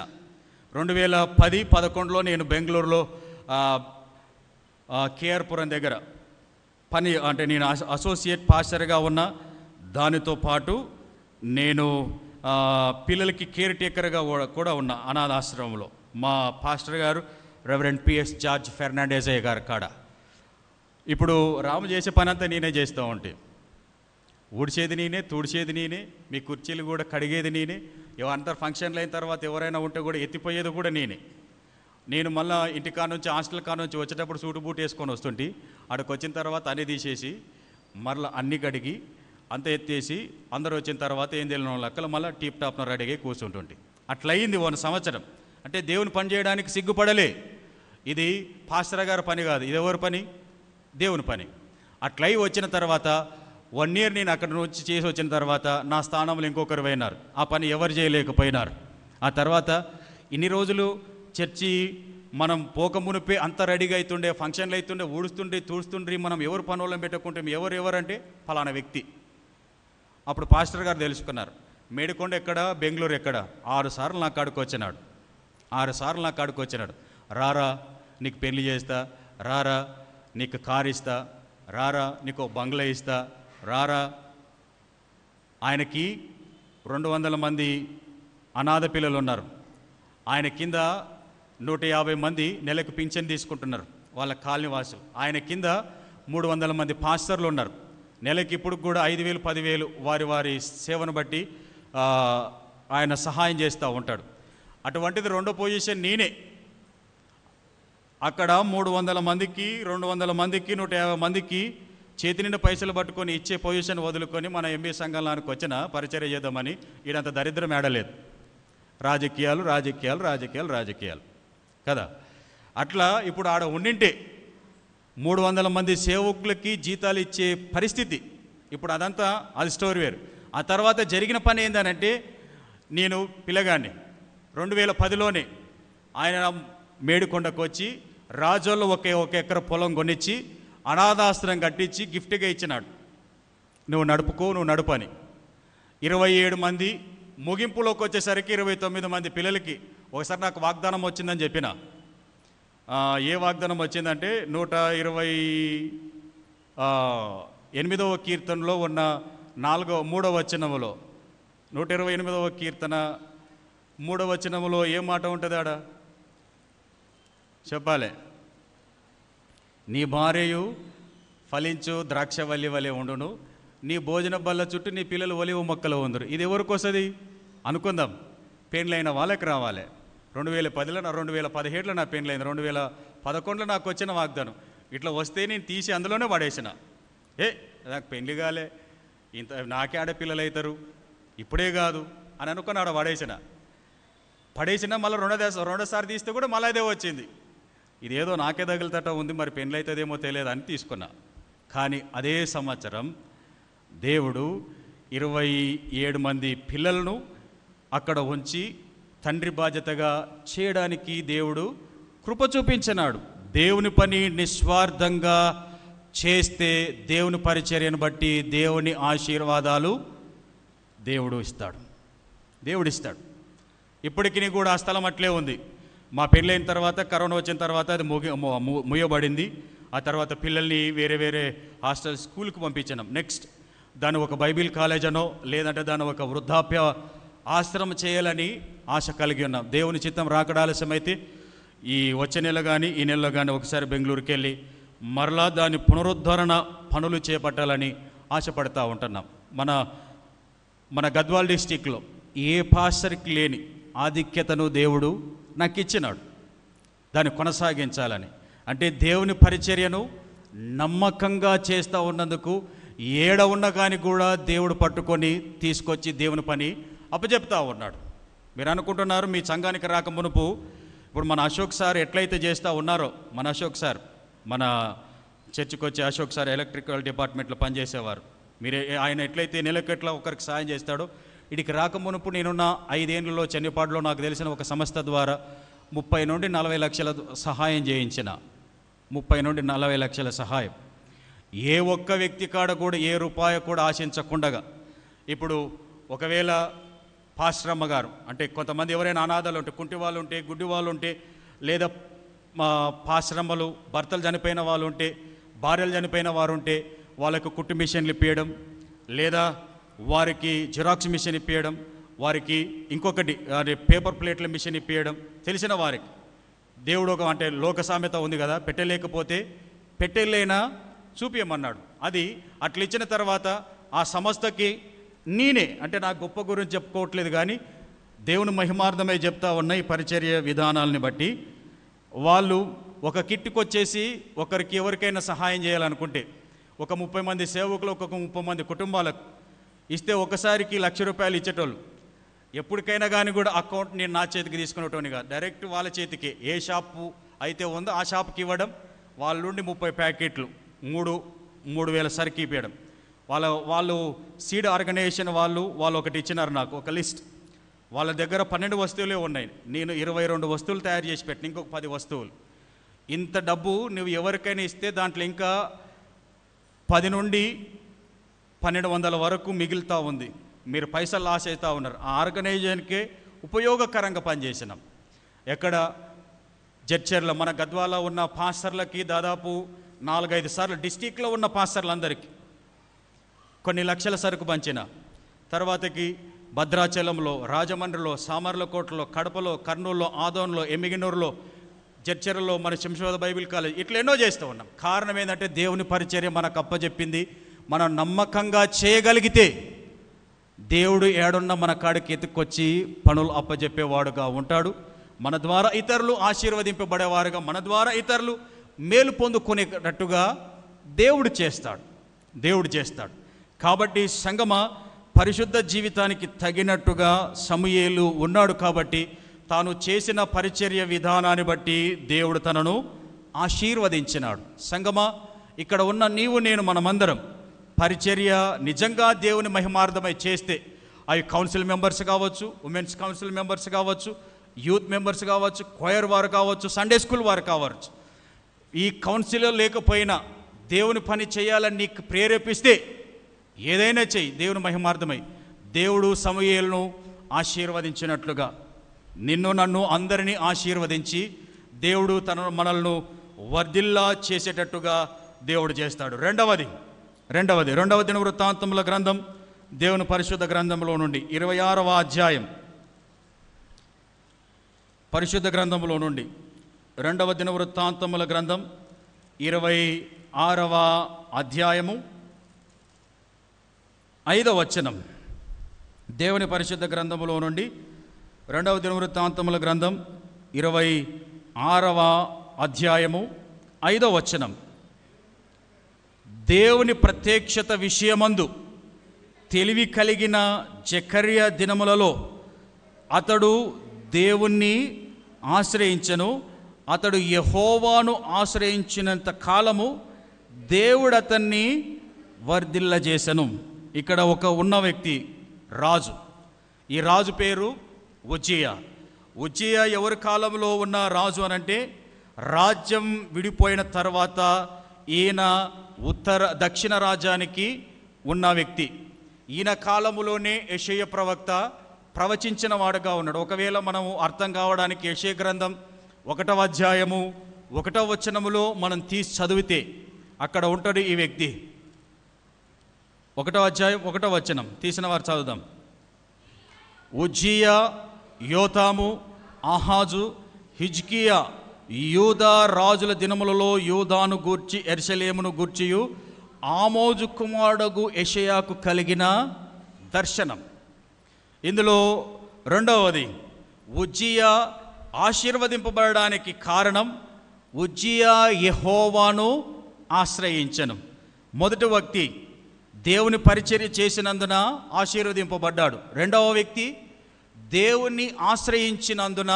2010-11లో నేను బెంగళూరులో కేఆర్పురం దగ్గర పని, అంటే నేను అసోసియేట్ పాస్టర్గా ఉన్న దానితో పాటు నేను పిల్లలకి కేర్ టేకర్గా కూడా ఉన్నా అనాథాశ్రమంలో. మా పాస్టర్ గారు రెవరెండ్ పిఎస్ జార్జ్ ఫెర్నాండేజయ్య గారు కాడ. ఇప్పుడు రాము చేసే పని అంతా నేనే చేస్తూ ఉంటే, ఊడ్చేది నేనే, తుడిచేది నేనే, మీ కుర్చీలు కూడా కడిగేది నేనే, అంతా ఫంక్షన్లు అయిన తర్వాత ఎవరైనా ఉంటే కూడా ఎత్తిపోయేది కూడా నేనే. నేను మళ్ళీ ఇంటికాడ నుంచి హాస్టల్ కాడ నుంచి వచ్చేటప్పుడు సూటు బూట్ వేసుకొని వస్తుంటే, అక్కడికి వచ్చిన తర్వాత అన్నీ తీసేసి మరలా అన్నీ కడిగి అంత ఎత్తేసి అందరూ వచ్చిన తర్వాత ఏం తెలియని లెక్కలు మళ్ళీ టీప్ టాప్న రెడీగా కూర్చుంటుంటే అట్లయింది 1 సంవత్సరం. అంటే దేవుని పని చేయడానికి సిగ్గుపడలే. ఇది పాస్టర్ గారి పని కాదు, ఇది ఎవరి పని? దేవుని పని. అట్లయి వచ్చిన తర్వాత 1 year నేను అక్కడ నుంచి చేసి వచ్చిన తర్వాత నా స్థానంలో ఇంకొకరు పోయినారు. ఆ పని ఎవరు చేయలేకపోయినారు. ఆ తర్వాత ఇన్ని రోజులు చర్చి మనం పోక మునిపే అంత రెడీగా అవుతుండే, ఫంక్షన్లు అవుతుండే, ఊడుస్తుండే, తూడుస్తుండ్రి, మనం ఎవరు పనులను పెట్టుకుంటే ఎవరంటే ఫలానా వ్యక్తి. అప్పుడు పాస్టర్ గారు తెలుసుకున్నారు, మేడికొండ ఎక్కడ, బెంగళూరు ఎక్కడ. 6 సార్లు నా కాడికి వచ్చినాడు. 6 సార్లు నా కాడికి వచ్చినాడు. రారా నీకు పెళ్లి చేస్తా, రారా నీకు కారు ఇస్తా, రారా నీకు బంగ్లా ఇస్తా, రారా. ఆయనకి 200 మంది అనాథ పిల్లలు ఉన్నారు. ఆయన కింద 150 మంది నెలకు పింఛన్ తీసుకుంటున్నారు, వాళ్ళ కాలనీ వాసులు. ఆయన కింద 300 మంది పాస్టర్లు ఉన్నారు. నెలకి ఇప్పుడు కూడా 5,000 10,000 వారి సేవను బట్టి ఆయన సహాయం చేస్తూ ఉంటాడు. అటువంటిది 2వ పొజిషన్ నేనే. అక్కడ 300 మందికి 200 మందికి 150 మందికి చేతి నిండా పైసలు పట్టుకొని ఇచ్చే పొజిషన్ వదులుకొని మన ఎంబీ సంఘానికి వచ్చిన పరిచర్య చేద్దామని ఈడంత దరిద్రం ఏడలేదు. రాజకీయాలు రాజకీయాలు రాజకీయాలు రాజకీయాలు కదా. అట్లా ఇప్పుడు ఆడ ఉండింటే 300 మంది సేవకులకి జీతాలు ఇచ్చే పరిస్థితి. ఇప్పుడు అదంతా అది స్టోరీ వేరు. ఆ తర్వాత జరిగిన పని ఏందనంటే, నేను పిల్లగాన్ని 2010లోనే ఆయన మేడికొండకు వచ్చి రాజోల్లో ఒక ఎకర పొలం కొనిచ్చి అనాథాశ్రమం కట్టించి గిఫ్ట్గా ఇచ్చినాడు. నువ్వు నడుపుకో, నువ్వు నడుపని. 27 మంది ముగింపులోకి వచ్చేసరికి 29 మంది పిల్లలకి ఒకసారి నాకు వాగ్దానం వచ్చిందని చెప్పిన. ఏ వాగ్దానం వచ్చిందంటే 128వ కీర్తనలో ఉన్న 3వ వచనములో, 128వ కీర్తన 3వ వచనములో ఏ మాట ఉంటుంది ఆడ చెప్పాలి? నీ భార్యయు ఫలించు ద్రాక్షవల్లి వలె ఉండును, నీ భోజన బల్ల చుట్టూ నీ పిల్లలు ఒలివ మొక్కలు ఉందరు. ఇది ఎవరికి వస్తుంది అనుకుందాం? పెండ్లైన వాళ్ళకి రావాలి. 2010లో 2017లో నా పెండ్లైంది, 2011లో నాకు వచ్చిన వాగ్దానం. ఇట్లా వస్తే నేను తీసి అందులోనే పడేసిన. నాకు పెళ్లి కాలే, ఇంత నాకే ఆడపిల్లలు అవుతారు, ఇప్పుడే కాదు అని అనుకుని ఆడ పడేసిన మళ్ళీ రెండోసారి తీస్తే కూడా మళ్ళీ అదే వచ్చింది. ఇదేదో నాకే తగులుతట ఉంది, మరి పెళ్ళి అవుతుందేమో తెలియదు అని తీసుకున్నా. కానీ అదే సంవత్సరం దేవుడు 27 మంది పిల్లలను అక్కడ ఉంచి తండ్రి బాధ్యతగా చేయడానికి దేవుడు కృప చూపించినాడు. దేవుని పని నిస్వార్థంగా చేస్తే దేవుని పరిచర్యను బట్టి దేవుని ఆశీర్వాదాలు దేవుడిస్తాడు. ఇప్పటికీ కూడా ఆ స్థలం అట్లే ఉంది. మా పెళ్ళైన తర్వాత కరోనా వచ్చిన తర్వాత అది ముయ్యబడింది. ఆ తర్వాత పిల్లల్ని వేరే హాస్టల్ స్కూల్కి పంపించినాం. నెక్స్ట్ దాన్ని ఒక బైబిల్ కాలేజ్ అనో లేదంటే దాన్ని ఒక వృద్ధాప్య ఆశ్రమం చేయాలని ఆశ కలిగి ఉన్నాం. దేవుని చిత్తం రాకడ ఆలస్యమైతే ఈ వచ్చే నెల కానీ ఈ నెలలో కానీ ఒకసారి బెంగళూరుకి వెళ్ళి మరలా దాని పునరుద్ధరణ పనులు చేపట్టాలని ఆశపడతా ఉంటున్నాం. మన గద్వాల్ డిస్టిక్లో ఏ పాస్టర్కి లేని ఆధిక్యతను దేవుడు నాకు ఇచ్చినాడు, దాన్ని కొనసాగించాలని. అంటే దేవుని పరిచర్యను నమ్మకంగా చేస్తూ ఉన్నందుకు ఏడ ఉన్న కానీ కూడా దేవుడు పట్టుకొని తీసుకొచ్చి దేవుని పని అప్పచెప్తా ఉన్నాడు. మీరు అనుకుంటున్నారు మీ సంఘానికి రాక మునుపు ఇప్పుడు మన అశోక్ సార్ ఎట్లయితే చేస్తూ ఉన్నారో, మన అశోక్ సార్ మన చర్చికి వచ్చే అశోక్ సార్ ఎలక్ట్రికల్ డిపార్ట్మెంట్లో పనిచేసేవారు. ఆయన ఎట్లయితే నెలకెట్లా ఒకరికి సాయం చేస్తాడో, ఇడికి రాక మునుపు నేనున్న 5 ఏళ్లలో చెన్నిపాడులో నాకు తెలిసిన ఒక సంస్థ ద్వారా 30 నుండి 40 లక్షల సహాయం చేయించిన. 30 నుండి 40 లక్షల సహాయం. ఏ ఒక్క వ్యక్తి కాడ కూడా ఏ రూపాయి కూడా ఆశించకుండగా. ఇప్పుడు ఒకవేళ పాశ్రమ్మ గారు, అంటే కొంతమంది ఎవరైనా అనాథలు ఉంటే, కుంటి వాళ్ళు ఉంటే, గుడ్డి వాళ్ళు ఉంటే, లేదా పాశ్రమ్మలు భర్తలు చనిపోయిన వాళ్ళు ఉంటే, భార్యలు చనిపోయిన వారు ఉంటే వాళ్ళకు కుట్టు మిషన్లు ఇప్పించడం, లేదా వారికి జిరాక్స్ మిషన్ ఇప్పించడం, వారికి ఇంకొకటి పేపర్ ప్లేట్ల మిషన్ ఇప్పించడం, తెలిసిన వారికి దేవుడు ఒక అంటే లోక సామెత ఉంది కదా, పెట్టలేకపోతే పెట్టెలైనా చూపించమన్నాడు. అది అట్లా ఇచ్చిన తర్వాత ఆ సంస్థకి నేనే అంటే నా గొప్ప గురించి చెప్పుకోవట్లేదు కానీ దేవుని మహిమార్థమై చెప్తా ఉన్న ఈ పరిచర్య విధానాలని బట్టి వాళ్ళు ఒక కిట్కి వచ్చేసి ఒకరికి ఎవరికైనా సహాయం చేయాలనుకుంటే ఒక 30 మంది సేవకులు, ఒక 30 మంది కుటుంబాలకు ఇస్తే ఒకసారికి ₹1,00,000 ఇచ్చేటోళ్ళు. ఎప్పటికైనా కానీ కూడా అకౌంట్ నేను నా చేతికి తీసుకునేటోనిగా డైరెక్ట్ వాళ్ళ చేతికి ఏ షాపు అయితే ఉందో ఆ షాప్కి ఇవ్వడం, వాళ్ళ నుండి 30 ప్యాకెట్లు 3,000 సరికి ఇవ్వడం. వాళ్ళు సీడ్ ఆర్గనైజేషన్ వాళ్ళు ఒకటి ఇచ్చినారు నాకు ఒక లిస్ట్. వాళ్ళ దగ్గర 12 వస్తువులే ఉన్నాయి. నేను 22 వస్తువులు తయారు చేసి పెట్టిన, ఇంకొక 10 వస్తువులు. ఇంత డబ్బు నువ్వు ఎవరికైనా ఇస్తే దాంట్లో ఇంకా 10 నుండి 1,200 వరకు మిగులుతూ ఉంది. మీరు పైసలు లాస్ అవుతూ ఉన్నారు. ఆ ఆర్గనైజేషన్కే ఉపయోగకరంగా పనిచేసినాం. ఎక్కడ జడ్చర్ల మన గద్వాల ఉన్న పాస్టర్లకి దాదాపు 4-5 సార్లు, డిస్టిక్లో ఉన్న పాస్టర్లందరికీ కొన్ని లక్షల సరుకు పంచిన. తర్వాతకి భద్రాచలంలో, రాజమండ్రిలో, సామర్లకోటలో, కడపలో, కర్నూలులో, ఆదోన్లో, ఎమ్మిగినూరులో, జడ్చర్లలో, మన శంషాబాద్ బైబిల్ కాలేజ్ ఇట్లా ఎన్నో చేస్తూ ఉన్నాం. కారణం ఏంటంటే దేవుని పరిచర్య మనకు అప్పచెప్పింది. మనం నమ్మకంగా చేయగలిగితే దేవుడు ఏడున్న మన కాడికి ఎత్తుకొచ్చి పనులు అప్పచెప్పేవాడుగా ఉంటాడు. మన ద్వారా ఇతరులు ఆశీర్వదింపబడేవారుగా, మన ద్వారా ఇతరులు మేలు పొందుకునేటట్టుగా దేవుడు చేస్తాడు. కాబట్టి సంగమ పరిశుద్ధ జీవితానికి తగినట్టుగా సమూయేలు ఉన్నాడు. కాబట్టి తాను చేసిన పరిచర్య విధానాన్ని బట్టి దేవుడు తనను ఆశీర్వదించినాడు. సంగమ ఇక్కడ ఉన్న నీవు నేను మనమందరం పరిచర్య నిజంగా దేవుని మహిమార్థమై చేస్తే, అవి కౌన్సిల్ మెంబర్స్ కావచ్చు, ఉమెన్స్ కౌన్సిల్ మెంబర్స్ కావచ్చు, యూత్ మెంబర్స్ కావచ్చు, క్వైర్ వారు కావచ్చు, సండే స్కూల్ వారు కావచ్చు, ఈ కౌన్సిల్ లేకపోయినా దేవుని పని చేయాలని నీకు ప్రేరేపిస్తే ఏదైనా చెయ్యి దేవుని మహిమార్థమై. దేవుడు సమూయేలును ఆశీర్వదించినట్లుగా నిన్ను నన్ను అందరినీ ఆశీర్వదించి దేవుడు మనల్ని వర్ధిల్లా చేసేటట్టుగా దేవుడు చేస్తాడు. రెండవది దినవృత్తాంతముల గ్రంథం, దేవుని పరిశుద్ధ గ్రంథంలో నుండి 26వ అధ్యాయం, పరిశుద్ధ గ్రంథంలో నుండి 2వ దినవృత్తాంతముల గ్రంథం 26వ అధ్యాయము 5వ వచనం. దేవుని పరిశుద్ధ గ్రంథములో నుండి 2వ దినవృత్తాంతముల గ్రంథం 26వ అధ్యాయము 5వ వచనం. దేవుని ప్రత్యక్షత విషయమందు తెలివి కలిగిన జకర్య దినములలో అతడు దేవుణ్ణి ఆశ్రయించెను. అతడు యెహోవాను ఆశ్రయించినంత కాలము దేవుడు అతన్ని వర్ధిల్లజేసెను. ఇక్కడ ఉన్న వ్యక్తి రాజు. ఈ రాజు పేరు ఉజ్జియా. ఎవరి కాలంలో ఉన్న రాజు అనంటే, రాజ్యం విడిపోయిన తర్వాత ఈయన దక్షిణ రాజ్యానికి ఉన్న వ్యక్తి. ఈయన కాలములోనే యెషయా ప్రవక్త ప్రవచించిన వాడుగా ఉన్నాడు. ఒకవేళ మనము అర్థం కావడానికి యెషయా గ్రంథం 1వ అధ్యాయము 1వ వచనములో మనం తీసి చదివితే అక్కడ ఉంటాడు ఈ వ్యక్తి. 1వ అధ్యాయం 1వ వచనం తీసిన వారు చదువుదాం. ఉజ్జియా, యోతాము, ఆహాజు, హిజ్కియా యూదా రాజుల దినములలో యూదాను గూర్చి యెరూషలేమును గూర్చియు ఆమోజు కుమారుడు యెషయాకు కలిగిన దర్శనం. ఇందులో రెండవది, ఉజ్జియా ఆశీర్వదింపబడడానికి కారణం ఉజ్జియా యెహోవాను ఆశ్రయించెను. మొదటి వ్యక్తి దేవుని పరిచర్య చేసినందున ఆశీర్వదింపబడ్డాడు. రెండవ వ్యక్తి దేవుణ్ణి ఆశ్రయించినందున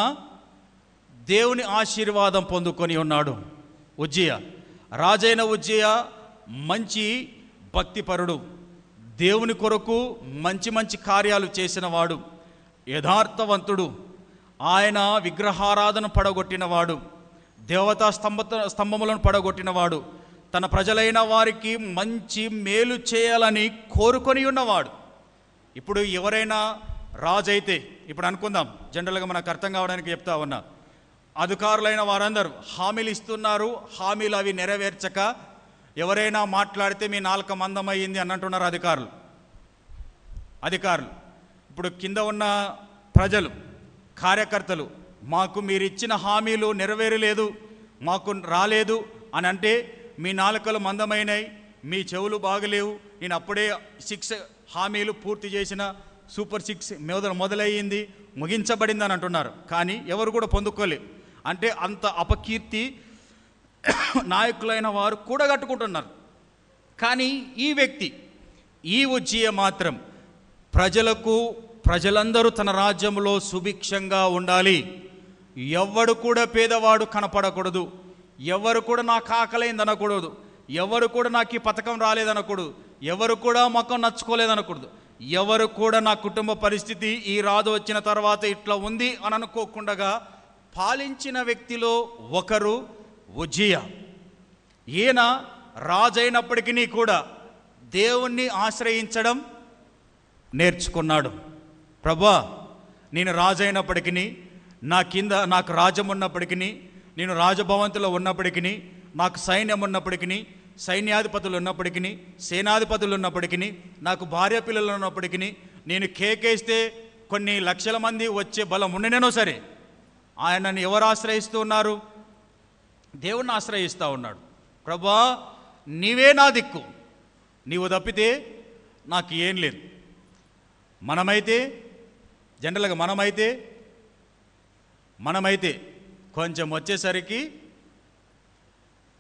దేవుని ఆశీర్వాదం పొందుకొని ఉన్నాడు ఉజ్జియా. రాజైన ఉజ్జియా మంచి భక్తిపరుడు, దేవుని కొరకు మంచి కార్యాలు చేసినవాడు, యథార్థవంతుడు. ఆయన విగ్రహారాధన పడగొట్టినవాడు, దేవతా స్తంభములను పడగొట్టినవాడు, తన ప్రజలైన వారికి మంచి మేలు చేయాలని కోరుకొని ఉన్నవాడు. ఇప్పుడు ఎవరైనా రాజు అయితే, ఇప్పుడు అనుకుందాం, జనరల్గా మనకు అర్థం కావడానికి చెప్తా ఉన్నా, అధికారులైన వారందరూ హామీలు ఇస్తున్నారు, హామీలు అవి నెరవేర్చక ఎవరైనా మాట్లాడితే మీ నాలుక మందమయ్యింది అని అంటున్నారు అధికారులు. ఇప్పుడు కింద ఉన్న ప్రజలు, కార్యకర్తలు, మాకు మీరు ఇచ్చిన హామీలు నెరవేరలేదు, మాకు రాలేదు అని అంటే మీ నాలుకలు మందమైనాయి, మీ చెవులు బాగలేవు, నేను అప్పుడే 6 హామీలు పూర్తి చేసిన, సూపర్ 6 మొదలయ్యింది, ముగించబడింది అని అంటున్నారు. కానీ ఎవరు కూడా పొందుకోలేదు. అంటే అంత అపకీర్తి నాయకులైన వారు కూడగట్టుకుంటున్నారు. కానీ ఈ వ్యక్తి, ఈ ఉజ్జియా మాత్రం ప్రజలందరూ తన రాజ్యంలో సుభిక్షంగా ఉండాలి, ఎవడు కూడా పేదవాడు కనపడకూడదు, ఎవరు కూడా నాకు ఆకలైంది అనకూడదు, ఎవరు కూడా నాకు ఈ పథకం రాలేదనకూడదు, ఎవరు కూడా మొక్కం నచ్చుకోలేదనకూడదు, ఎవరు కూడా నా కుటుంబ పరిస్థితి ఈ రాజు వచ్చిన తర్వాత ఇట్లా ఉంది అని అనుకోకుండా పాలించిన వ్యక్తిలో ఒకరు ఉజ్జియా. ఈయన రాజైనప్పటికీ కూడా దేవుణ్ణి ఆశ్రయించడం నేర్చుకున్నాడు. ప్రభా, నేను రాజైనప్పటికీ, నా కింద నాకు రాజ్యం ఉన్నప్పటికీ, నేను రాజభవంతిలో ఉన్నప్పటికీ, నాకు సైన్యం ఉన్నప్పటికీ, సైన్యాధిపతులు ఉన్నప్పటికీ, సేనాధిపతులు ఉన్నప్పటికీ, నాకు భార్య పిల్లలు ఉన్నప్పటికీ, నేను కేకేస్తే కొన్ని లక్షల మంది వచ్చే బలం ఉండినేనో సరే, ఆయనని ఎవరు ఆశ్రయిస్తూ ఉన్నారు? దేవుణ్ణి ఆశ్రయిస్తూ ఉన్నాడు. ప్రభా, నీవే నా దిక్కు, నీవు తప్పితే నాకు ఏం లేదు. జనరల్గా మనమైతే కొంచెం వచ్చేసరికి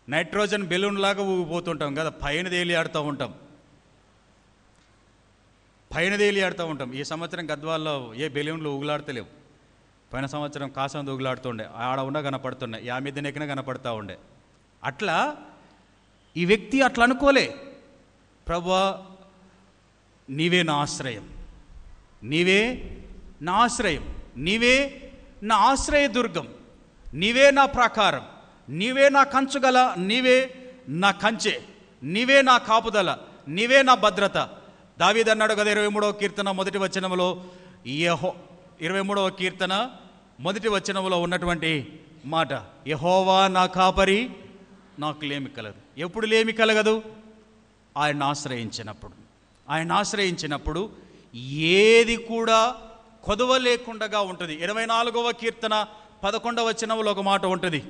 నైట్రోజన్ బెలూన్ లాగా ఊగిపోతుంటాం కదా, పైన తేలి ఆడుతూ ఉంటాం. ఈ సంవత్సరం గద్వాల్లో ఏ బెలూన్లు ఊగులాడతలేవు. పోయిన సంవత్సరం కాసందు ఊగులాడుతుండే, ఆడ ఉన్న కనపడుతుండే, యా మీద నెక్కిన కనపడతా ఉండే. అట్లా ఈ వ్యక్తి అట్లా అనుకోలే. ప్రభువా, నీవే నా ఆశ్రయం, నీవే నా ఆశ్రయం, నీవే నా ఆశ్రయదుర్గం, నీవే నా ప్రాకారం, నీవే నా కంచుగల, నీవే నా కంచె, నీవే నా కాపుదల, నీవే నా భద్రత. దావీదు అన్నాడు కదా 23వ కీర్తన మొదటి వచనంలో, 23వ కీర్తన మొదటి వచనంలో ఉన్నటువంటి మాట, యెహోవా నా కాపరి, నాకు లేమి కలదు. ఎప్పుడు లేమి కలగదు? ఆయన ఆశ్రయించినప్పుడు ఏది కూడా కొదవ లేకుండా ఉంటుంది. 84వ కీర్తన 11వ వచనంలో ఒక మాట ఉంటుంది.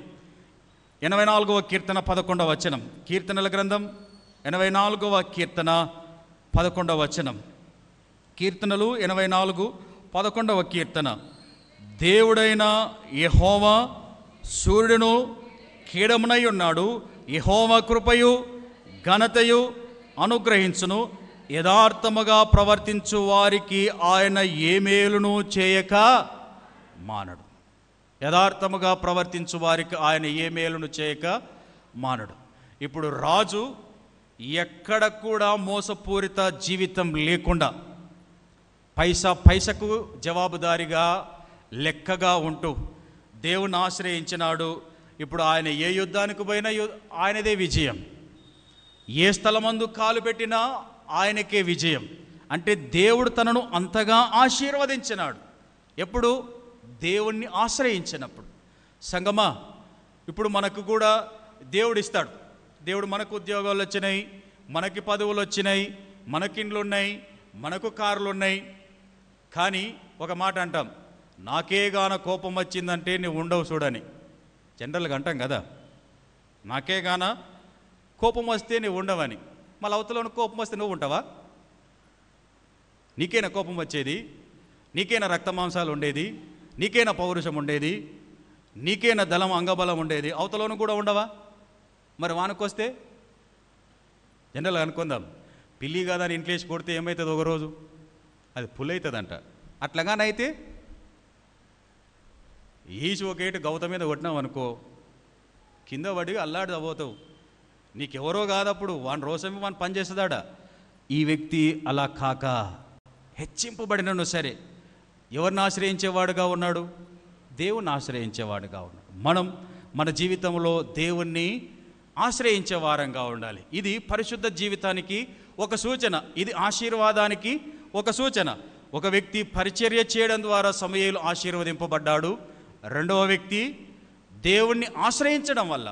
84వ కీర్తన 11వ వచనం, కీర్తనల గ్రంథం 84వ కీర్తన 11వ వచనం. కీర్తనలు 84:11వ కీర్తన. దేవుడైన యెహోవా సూర్యుడును కీడమునై ఉన్నాడు, యెహోవా కృపయు ఘనతయు అనుగ్రహించును, యథార్థముగా ప్రవర్తించు వారికి ఆయన ఏ మేలును చేయక మానడు. యథార్థముగా ప్రవర్తించు వారికి ఆయన ఏ మేలును చేయక మానడు. ఇప్పుడు రాజు ఎక్కడ కూడా మోసపూరిత జీవితం లేకుండా, పైసకు జవాబుదారిగా లెక్కగా ఉంటూ దేవుని ఆశ్రయించినాడు. ఇప్పుడు ఆయన ఏ యుద్ధానికి పోయినా ఆయనదే విజయం, ఏ స్థలమందు కాలు పెట్టినా ఆయనకే విజయం. అంటే దేవుడు తనను అంతగా ఆశీర్వదించినాడు. ఎప్పుడు? దేవుణ్ణి ఆశ్రయించినప్పుడు. సంగమా, ఇప్పుడు మనకు కూడా దేవుడు ఇస్తాడు. దేవుడు మనకు ఉద్యోగాలు వచ్చినాయి, మనకి పదవులు వచ్చినాయి, మనకిండ్లు ఉన్నాయి, మనకు కార్లు ఉన్నాయి. కానీ ఒక మాట అంటాం, నాకే గాన కోపం వచ్చిందంటే నువ్వు ఉండవు చూడని. జనరల్గా అంటాం కదా, నాకే గాన కోపం వస్తే నువ్వు ఉండవని. మళ్ళీ అవతలను కోపం వస్తే నువ్వు ఉంటావా? నీకైనా కోపం వచ్చేది, నీకైనా రక్తమాంసాలు ఉండేది, నీకైనా పౌరుషం ఉండేది, నీకైనా దళం అంగబలం ఉండేది, అవతలను కూడా ఉండవా? మరి వానకొస్తే జనరల్గా అనుకుందాం, పిల్లి కదా అని ఇంట్లేసి కొడితే ఏమవుతుంది? ఒకరోజు అది పుల్ అవుతుందంట. అట్లాగానైతే ఈసి ఒక ఏటు గౌత మీద కొట్టినావు అనుకో, కింద పడి అల్లాడి అవ్వతావు. నీకెవరో కాదప్పుడు, వాని రోసమి వాని పని చేస్తుందాడా. ఈ వ్యక్తి అలా కాక హెచ్చింపబడినను సరే ఎవరిని ఆశ్రయించేవాడుగా ఉన్నాడు? దేవుణ్ణి ఆశ్రయించేవాడుగా ఉన్నాడు. మనం మన జీవితంలో దేవుణ్ణి ఆశ్రయించే వారంగా ఉండాలి. ఇది పరిశుద్ధ జీవితానికి ఒక సూచన, ఇది ఆశీర్వాదానికి ఒక సూచన. ఒక వ్యక్తి పరిచర్య చేయడం ద్వారా సమూయేలు ఆశీర్వదింపబడ్డాడు. రెండవ వ్యక్తి దేవుణ్ణి ఆశ్రయించడం వల్ల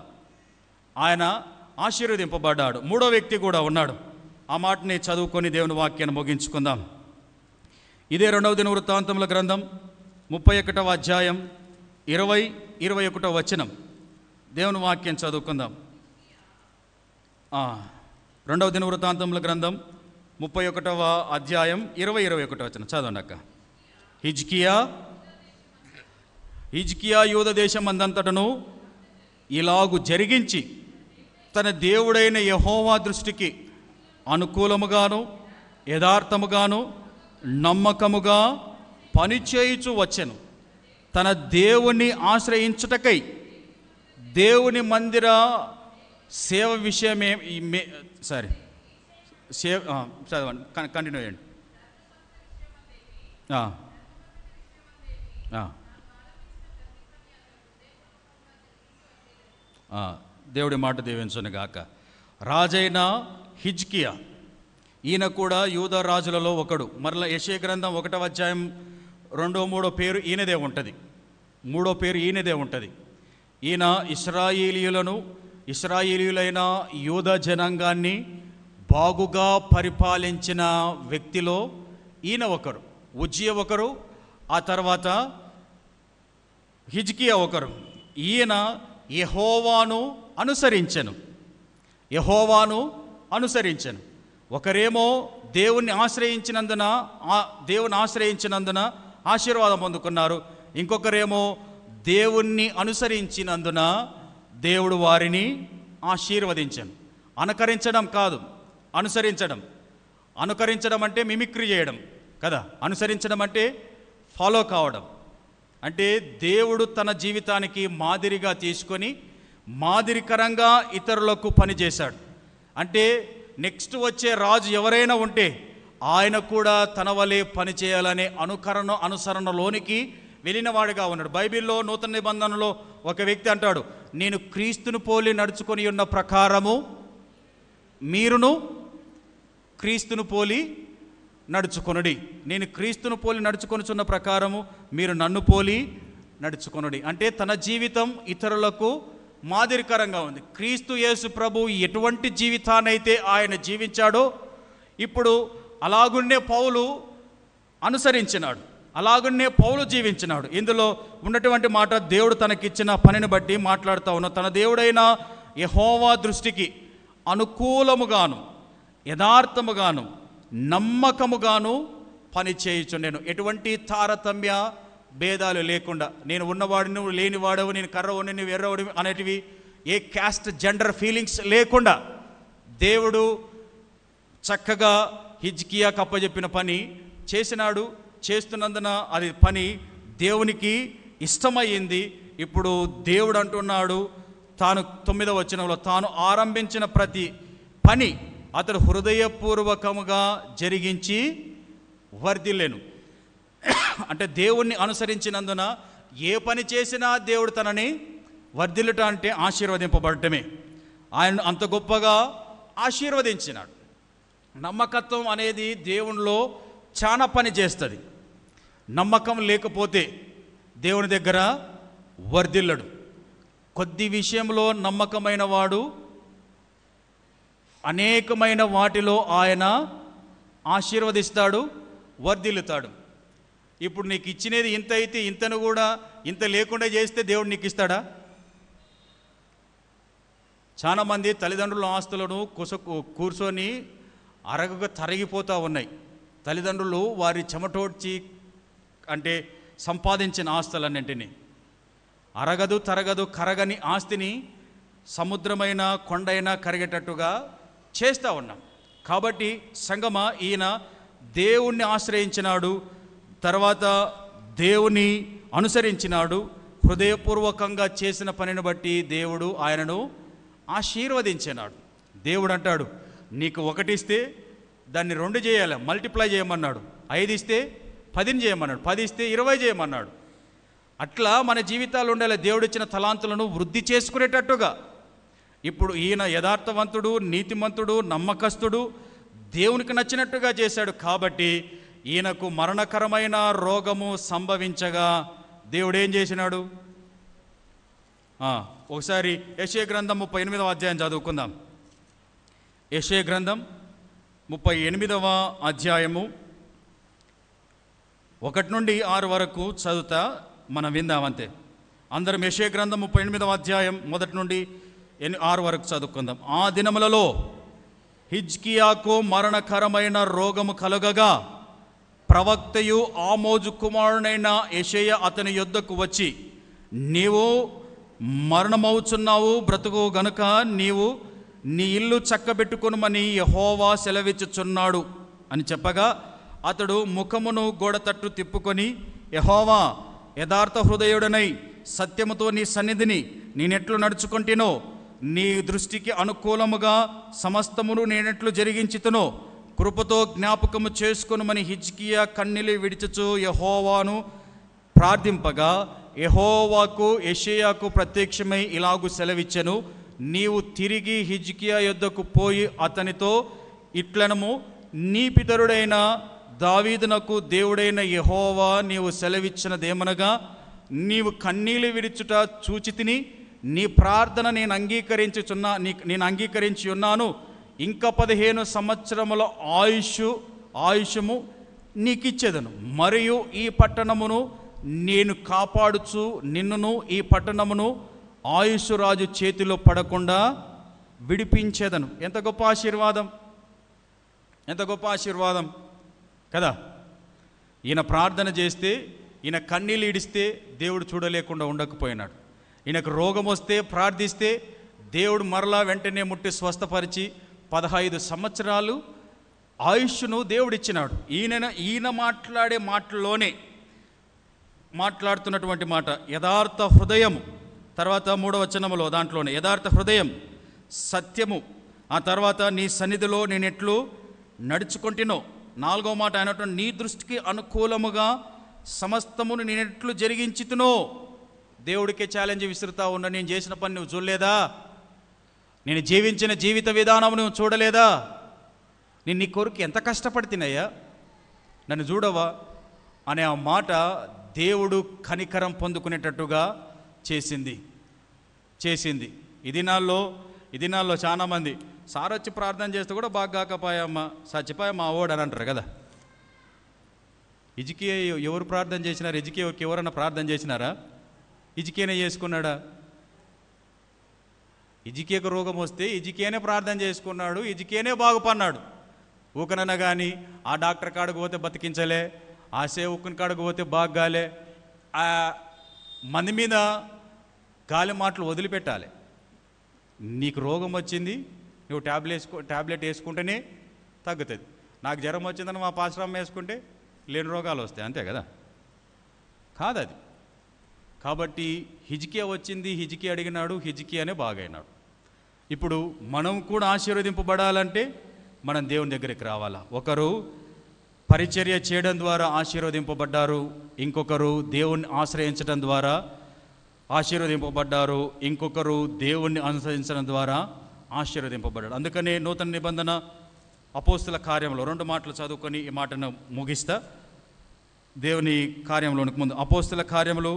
ఆయన ఆశీర్వదింపబడ్డాడు. మూడో వ్యక్తి కూడా ఉన్నాడు. ఆ మాటని చదువుకొని దేవుని వాక్యాన్ని ముగించుకుందాం. ఇదే 2వ దినవృత్తాంతముల గ్రంథం 31వ అధ్యాయం 20-21 వచనం. దేవుని వాక్యం చదువుకుందాం. 2వ దినవృత్తాంతముల గ్రంథం 31వ అధ్యాయం 20-21 వచనం చదవండి అక్క. హిజ్కియా యూద దేశమందంతటను ఇలాగు జరిగించి తన దేవుడైన యెహోవా దృష్టికి అనుకూలముగాను యథార్థముగాను నమ్మకముగా పనిచేయుచు వచ్చెను. తన దేవుని ఆశ్రయించుటకై దేవుని మందిర సేవ విషయమే చదవండి, కంటిన్యూ చేయండి. దేవుడి మాట దీవించును గాక. రాజైన హిజ్కియా, ఈయన కూడా యూదా రాజులలో ఒకడు. మరలా యెషయా గ్రంథం 1వ అధ్యాయం 2-3 పేరు ఈయనదే ఉంటుంది. 3వ పేరు ఈయనదే ఉంటుంది. ఈయన ఇశ్రాయేలీయులైన యూదా జనాంగాన్ని బాగుగా పరిపాలించిన వ్యక్తిలో ఈయన ఒకరు. ఉజ్జియా ఒకరు, ఆ తర్వాత హిజ్కియా ఒకరు. ఈయన యెహోవాను అనుసరించెను. ఒకరేమో దేవుని ఆశ్రయించినందున ఆశీర్వాదం పొందుకున్నారు. ఇంకొకరేమో దేవుణ్ణి అనుసరించినందున దేవుడు వారిని ఆశీర్వదించాను. అనుకరించడం కాదు, అనుకరించడం అంటే మిమిక్రీ చేయడం కదా. అనుసరించడం అంటే ఫాలో కావడం. అంటే దేవుడు తన జీవితానికి మాదిరిగా తీసుకొని మాదిరికరంగా ఇతరులకు పనిచేశాడు. అంటే నెక్స్ట్ వచ్చే రాజు ఎవరైనా ఉంటే ఆయన కూడా తన వలె పనిచేయాలనే అనుసరణలోనికి వెళ్ళినవాడిగా ఉన్నాడు. బైబిల్లో నూతన నిబంధనలో ఒక వ్యక్తి అంటాడు, నేను క్రీస్తును పోలి నడుచుకొని ఉన్న ప్రకారము మీరును క్రీస్తును పోలి నడుచుకొనుడి. నేను క్రీస్తును పోలి నడుచుకొనుచున్న ప్రకారము మీరు నన్ను పోలి నడుచుకొనుడి. అంటే తన జీవితం ఇతరులకు మాదిరికరంగా ఉంది. క్రీస్తు యేసు ప్రభు ఎటువంటి జీవితాన్నైతే ఆయన జీవించాడో ఇప్పుడు అలాగున్నే పౌలు అనుసరించినాడు, అలాగున్నే పౌలు జీవించినాడు. ఇందులో ఉన్నటువంటి మాట దేవుడు తనకిచ్చిన పనిని బట్టి మాట్లాడుతూ ఉన్నాం. తన దేవుడైన యెహోవా దృష్టికి అనుకూలముగాను యథార్థముగాను నమ్మకముగాను పని చేయుచుండెను. ఎటువంటి తారతమ్య భేదాలు లేకుండా, నేను ఉన్నవాడిని నువ్వు లేనివాడవు, నేను కర్రవాడిని నువ్వు ఎర్రవాడివి అనేటివి ఏ క్యాస్ట్ జెండర్ ఫీలింగ్స్ లేకుండా దేవుడు చక్కగా హిజ్కియాకు అప్పచెప్పిన పని చేసినాడు. చేస్తున్నందున అది పని దేవునికి ఇష్టమయ్యింది. ఇప్పుడు దేవుడు అంటున్నాడు, తాను 9వ వచనంలో తాను ఆరంభించిన ప్రతి పని అతడు హృదయపూర్వకముగా జరిగించి వర్ధిల్లెను. అంటే దేవుణ్ణి అనుసరించినందున ఏ పని చేసినా దేవుడు తనని వర్ధిల్లుట అంటే ఆశీర్వదింపబడటమే. ఆయన అంత గొప్పగా ఆశీర్వదించినాడు. నమ్మకత్వం అనేది దేవునిలో చాలా పని చేస్తుంది. నమ్మకం లేకపోతే దేవుని దగ్గర వర్ధిల్లడు. కొద్ది విషయంలో నమ్మకమైన వాడు అనేకమైన వాటిలో ఆయన ఆశీర్వదిస్తాడు, వర్ధిల్లుతాడు. ఇప్పుడు నీకు ఇచ్చినది ఇంత అయితే ఇంతను కూడా ఇంత లేకుండా చేస్తే దేవుడు నీకు ఇస్తాడా? చాలామంది తల్లిదండ్రుల ఆస్తులను కూర్చొని అరగగా తరిగిపోతూ ఉన్నాయి. తల్లిదండ్రులు వారి చెమటోడ్చి అంటే సంపాదించిన ఆస్తులన్నింటినీ అరగదు తరగదు కరగని ఆస్తిని సముద్రమైన కొండైనా కరిగేటట్టుగా చేస్తూ ఉన్నాం. కాబట్టి సంగమా, ఈయన దేవుణ్ణి ఆశ్రయించినాడు, తర్వాత దేవుని అనుసరించినాడు. హృదయపూర్వకంగా చేసిన పనిని బట్టి దేవుడు ఆయనను ఆశీర్వదించినాడు. దేవుడు అంటాడు, నీకు 1 ఇస్తే దాన్ని 2 చేయాలి, మల్టిప్లై చేయమన్నాడు. 5 ఇస్తే 10 చేయమన్నాడు, 10 ఇస్తే 20 చేయమన్నాడు. అట్లా మన జీవితాలు ఉండాలి. దేవుడిచ్చిన తలాంతులను వృద్ధి చేసుకునేటట్టుగా. ఇప్పుడు ఈయన యథార్థవంతుడు, నీతిమంతుడు, నమ్మకస్తుడు, దేవునికి నచ్చినట్టుగా చేశాడు. కాబట్టి ఈయనకు మరణకరమైన రోగము సంభవించగా దేవుడు ఏం చేసినాడు? ఒకసారి యెషయా గ్రంథం 38వ అధ్యాయం చదువుకుందాం. యెషయా గ్రంథం 38వ అధ్యాయము 1 నుండి 6 వరకు చదువుతా మనం విందామంతే. అందరం యెషయా గ్రంథం 38వ అధ్యాయం 1 నుండి 6 వరకు చదువుకుందాం. ఆ దినములలో హిజ్కియాకు మరణకరమైన రోగము కలుగగా ప్రవక్తయు ఆమోజు కుమారుడైన యెషయా అతని యొద్దకు వచ్చి, నీవు మరణమవుచున్నావు, బ్రతుకు గనుక నీవు నీ ఇల్లు చక్కబెట్టుకొనుమని యెహోవా సెలవిచ్చుచున్నాడు అని చెప్పగా, అతడు ముఖమును గోడ తట్టు తిప్పుకొని, యెహోవా, యథార్థ హృదయుడనై సత్యముతో నీ సన్నిధిని నేనెట్లు నడుచుకుంటేనో, నీ దృష్టికి అనుకూలముగా సమస్తమును నేనెట్లు జరిగించుతునో కృపతో జ్ఞాపకము చేసుకొనుమని హిజ్కియా కన్నీళ్లు విడిచుచు యెహోవాను ప్రార్థింపగా, యెహోవాకు యెషయాకు ప్రత్యక్షమై ఇలాగు సెలవిచ్చెను, నీవు తిరిగి హిజ్కియా యొద్దకు పోయి అతనితో ఇట్లనము, నీ పితరుడైన దావీదునకు దేవుడైన యెహోవా నీవు సెలవిచ్చినదేమనగా, నీవు కన్నీళ్లు విడిచుట చూచితిని, నీ ప్రార్థన నేను అంగీకరించి ఉన్నాను. ఇంకా 15 సంవత్సరముల ఆయుషము నీకిచ్చేదను, మరియు ఈ పట్టణమును నేను కాపాడుచు నిన్నును ఈ పట్టణమును ఆయుషురాజు చేతిలో పడకుండా విడిపించేదను. ఎంత గొప్ప ఆశీర్వాదం, ఎంత గొప్ప ఆశీర్వాదం కదా. ఈయన ప్రార్థన చేస్తే, ఈయన కన్నీళ్ళు ఇడిస్తే దేవుడు చూడలేకుండా ఉండకపోయినాడు. ఈయనకు రోగం వస్తే ప్రార్థిస్తే దేవుడు మరలా వెంటనే ముట్టి స్వస్థపరిచి 15 సంవత్సరాలు ఆయుష్ను దేవుడిచ్చినాడు. ఈయన మాట్లాడే మాటల్లోనే మాట్లాడుతున్నటువంటి మాట యథార్థ హృదయం. తర్వాత 3వ వచనములో దాంట్లోనే యథార్థ హృదయం, సత్యము. ఆ తర్వాత నీ సన్నిధిలో నేను ఎట్లు నడుచుకుంటునో. 4వ మాట అయినటువంటి నీ దృష్టికి అనుకూలముగా సమస్తమును నేనెట్లు జరిగించుతునో. దేవుడికే ఛాలెంజ్ విసురుతా ఉన్నా, నేను చేసిన పని నువ్వు చూడలేదా? నేను జీవించిన జీవిత విధానం నువ్వు చూడలేదా? నేను నీ కొరకు ఎంత కష్టపడుతున్నాయ్యా, నన్ను చూడవా అనే ఆ మాట దేవుడు కనికరం పొందుకునేటట్టుగా చేసింది. ఈ దినాల్లో చాలామంది సార్ వచ్చి ప్రార్థన చేస్తే కూడా బాగా కాకపాయమ్మ సచ్చిపాయ మా ఓడు అని అంటారు కదా. హిజ్కియా ఎవరు ప్రార్థన చేసినారు? హిజ్కియాకి ఎవరన్నా ప్రార్థన చేసినారా? హిజ్కియానే చేసుకున్నాడా? హిజ్కియాకు రోగం వస్తే హిజ్కియానే ప్రార్థన చేసుకున్నాడు, హిజ్కియానే బాగుపన్నాడు. ఊకనన్నా కానీ ఆ డాక్టర్ కాడికి పోతే బతికించలే, ఆ సేవకుని కాడికి పోతే బాగాలే, ఆ మంది మీద గాలి మాటలు వదిలిపెట్టాలి. నీకు రోగం వచ్చింది, నువ్వు ట్యాబ్లెట్ వేసుకుంటేనే తగ్గుతుంది. నాకు జ్వరం వచ్చిందని మా పాశ్రమం వేసుకుంటే లేని రోగాలు వస్తాయి, అంతే కదా? కాదది. కాబట్టి హిజ్కియా వచ్చింది, హిజ్కియా అడిగినాడు, హిజ్కియానే బాగైనాడు. ఇప్పుడు మనం కూడా ఆశీర్వదింపబడాలంటే మనం దేవుని దగ్గరికి రావాలా. ఒకరు పరిచర్య చేయడం ద్వారా ఆశీర్వదింపబడ్డారు, ఇంకొకరు దేవుణ్ణి ఆశ్రయించడం ద్వారా ఆశీర్వదింపబడ్డారు, ఇంకొకరు దేవుణ్ణి అనుసరించడం ద్వారా ఆశీర్వదింపబడ్డాడు. అందుకనే నూతన నిబంధన అపోస్తుల కార్యంలో 2 మాటలు చదువుకొని ఈ మాటను ముగిస్తా. దేవుని కార్యంలోనికి ముందు అపోస్తుల కార్యములు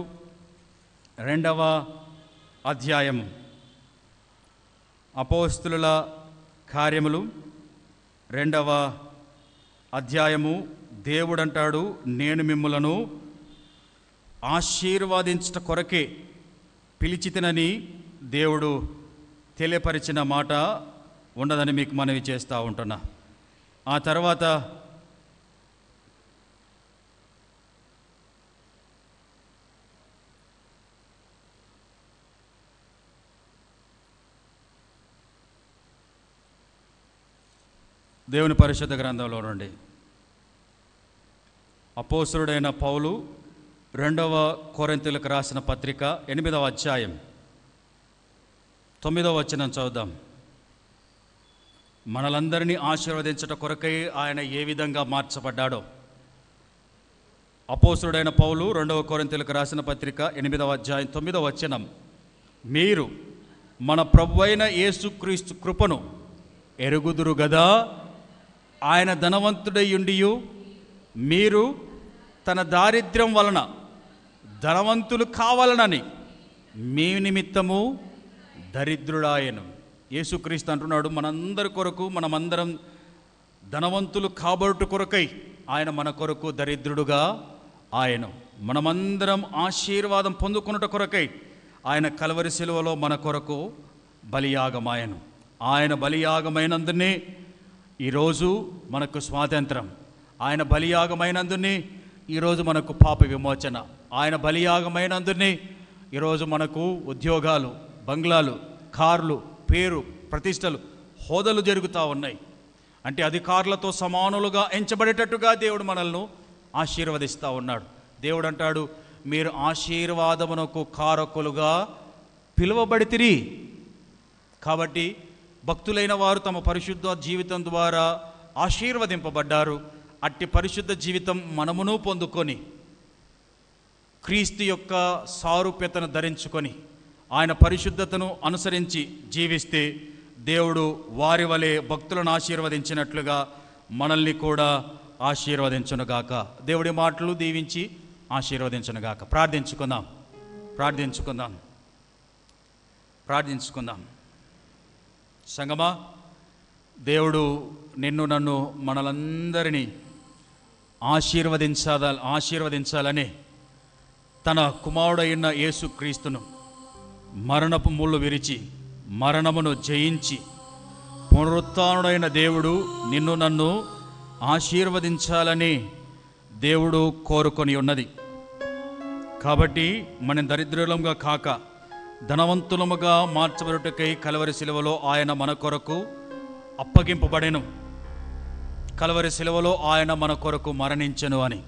2వ అధ్యాయము. అపోస్తుల కార్యములు 2వ అధ్యాయము. దేవుడు అంటాడు, నేను మిమ్ములను ఆశీర్వాదించుట కొరకే పిలిచితినని దేవుడు తెలియపరిచిన మాట ఉండదని మీకు మనవి చేస్తూ ఉంటున్నా. ఆ తర్వాత దేవుని పరిశుద్ధ గ్రంథంలో నుండి అపోస్తలుడైన పౌలు 2వ కొరింథీయులకు రాసిన పత్రిక 8వ అధ్యాయం 9వ వచనం చదువుదాం. మనలందరినీ ఆశీర్వదించట కొరకై ఆయన ఏ విధంగా మార్చబడ్డాడో. అపోస్తలుడైన పౌలు 2వ కొరింథీయులకు రాసిన పత్రిక 8వ అధ్యాయం 9వ వచనం, మీరు మన ప్రభువైన యేసుక్రీస్తు కృపను ఎరుగుదురు గదా. ఆయన ధనవంతుడై ఉండియు మీరు తన దారిద్ర్యం వలన ధనవంతులు కావాలనని మీ నిమిత్తము దరిద్రుడాయను. యేసుక్రీస్తు అంటున్నాడు, మనందరి కొరకు, మనమందరం ధనవంతులు కాబట్టు కొరకై ఆయన మన కొరకు దరిద్రుడుగా ఆయన, మనమందరం ఆశీర్వాదం పొందుకున్నట కొరకై ఆయన కల్వరి శిలువలో మన కొరకు బలియాగమాయను. ఆయన బలియాగమైనందునే ఈరోజు మనకు స్వాతంత్రం. ఆయన బలియాగమైనందునే ఈరోజు మనకు పాప విమోచన. ఆయన బలియాగమైనందునే ఈరోజు మనకు ఉద్యోగాలు, బంగ్లాలు, కార్లు, పేరు, ప్రతిష్టలు, హోదాలు జరుగుతూ ఉన్నాయి. అంటే అధికారులతో సమానులుగా ఎంచబడేటట్టుగా దేవుడు మనల్ని ఆశీర్వదిస్తూ ఉన్నాడు. దేవుడు అంటాడు, మీరు ఆశీర్వాదమునకు కారకులుగా పిలువబడితిరి. కాబట్టి భక్తులైన వారు తమ పరిశుద్ధ జీవితం ద్వారా ఆశీర్వదింపబడ్డారు. అట్టి పరిశుద్ధ జీవితం మనమును పొందుకొని క్రీస్తు యొక్క సారూప్యతను ధరించుకొని ఆయన పరిశుద్ధతను అనుసరించి జీవిస్తే దేవుడు వారి వలె భక్తులను ఆశీర్వదించినట్లుగా మనల్ని కూడా ఆశీర్వదించునుగాక. దేవుడి మాటలు దీవించి ఆశీర్వదించునుగాక. ప్రార్థించుకుందాం. సంగమా, దేవుడు నిన్ను నన్ను మనలందరినీ ఆశీర్వదించాలని తన కుమారుడైన యేసుక్రీస్తును మరణపు ముళ్ళు విరిచి మరణమును జయించి పునరుత్థానుడైన దేవుడు నిన్ను నన్ను ఆశీర్వదించాలని దేవుడు కోరుకొని ఉన్నది. కాబట్టి మనం దరిద్రులముగా కాక ధనవంతులముగా మార్చబడుటకై కల్వరి శిలువలో ఆయన మన కొరకు అప్పగింపబడెను. కల్వరి శిలువలో ఆయన మన కొరకు మరణించెను అని.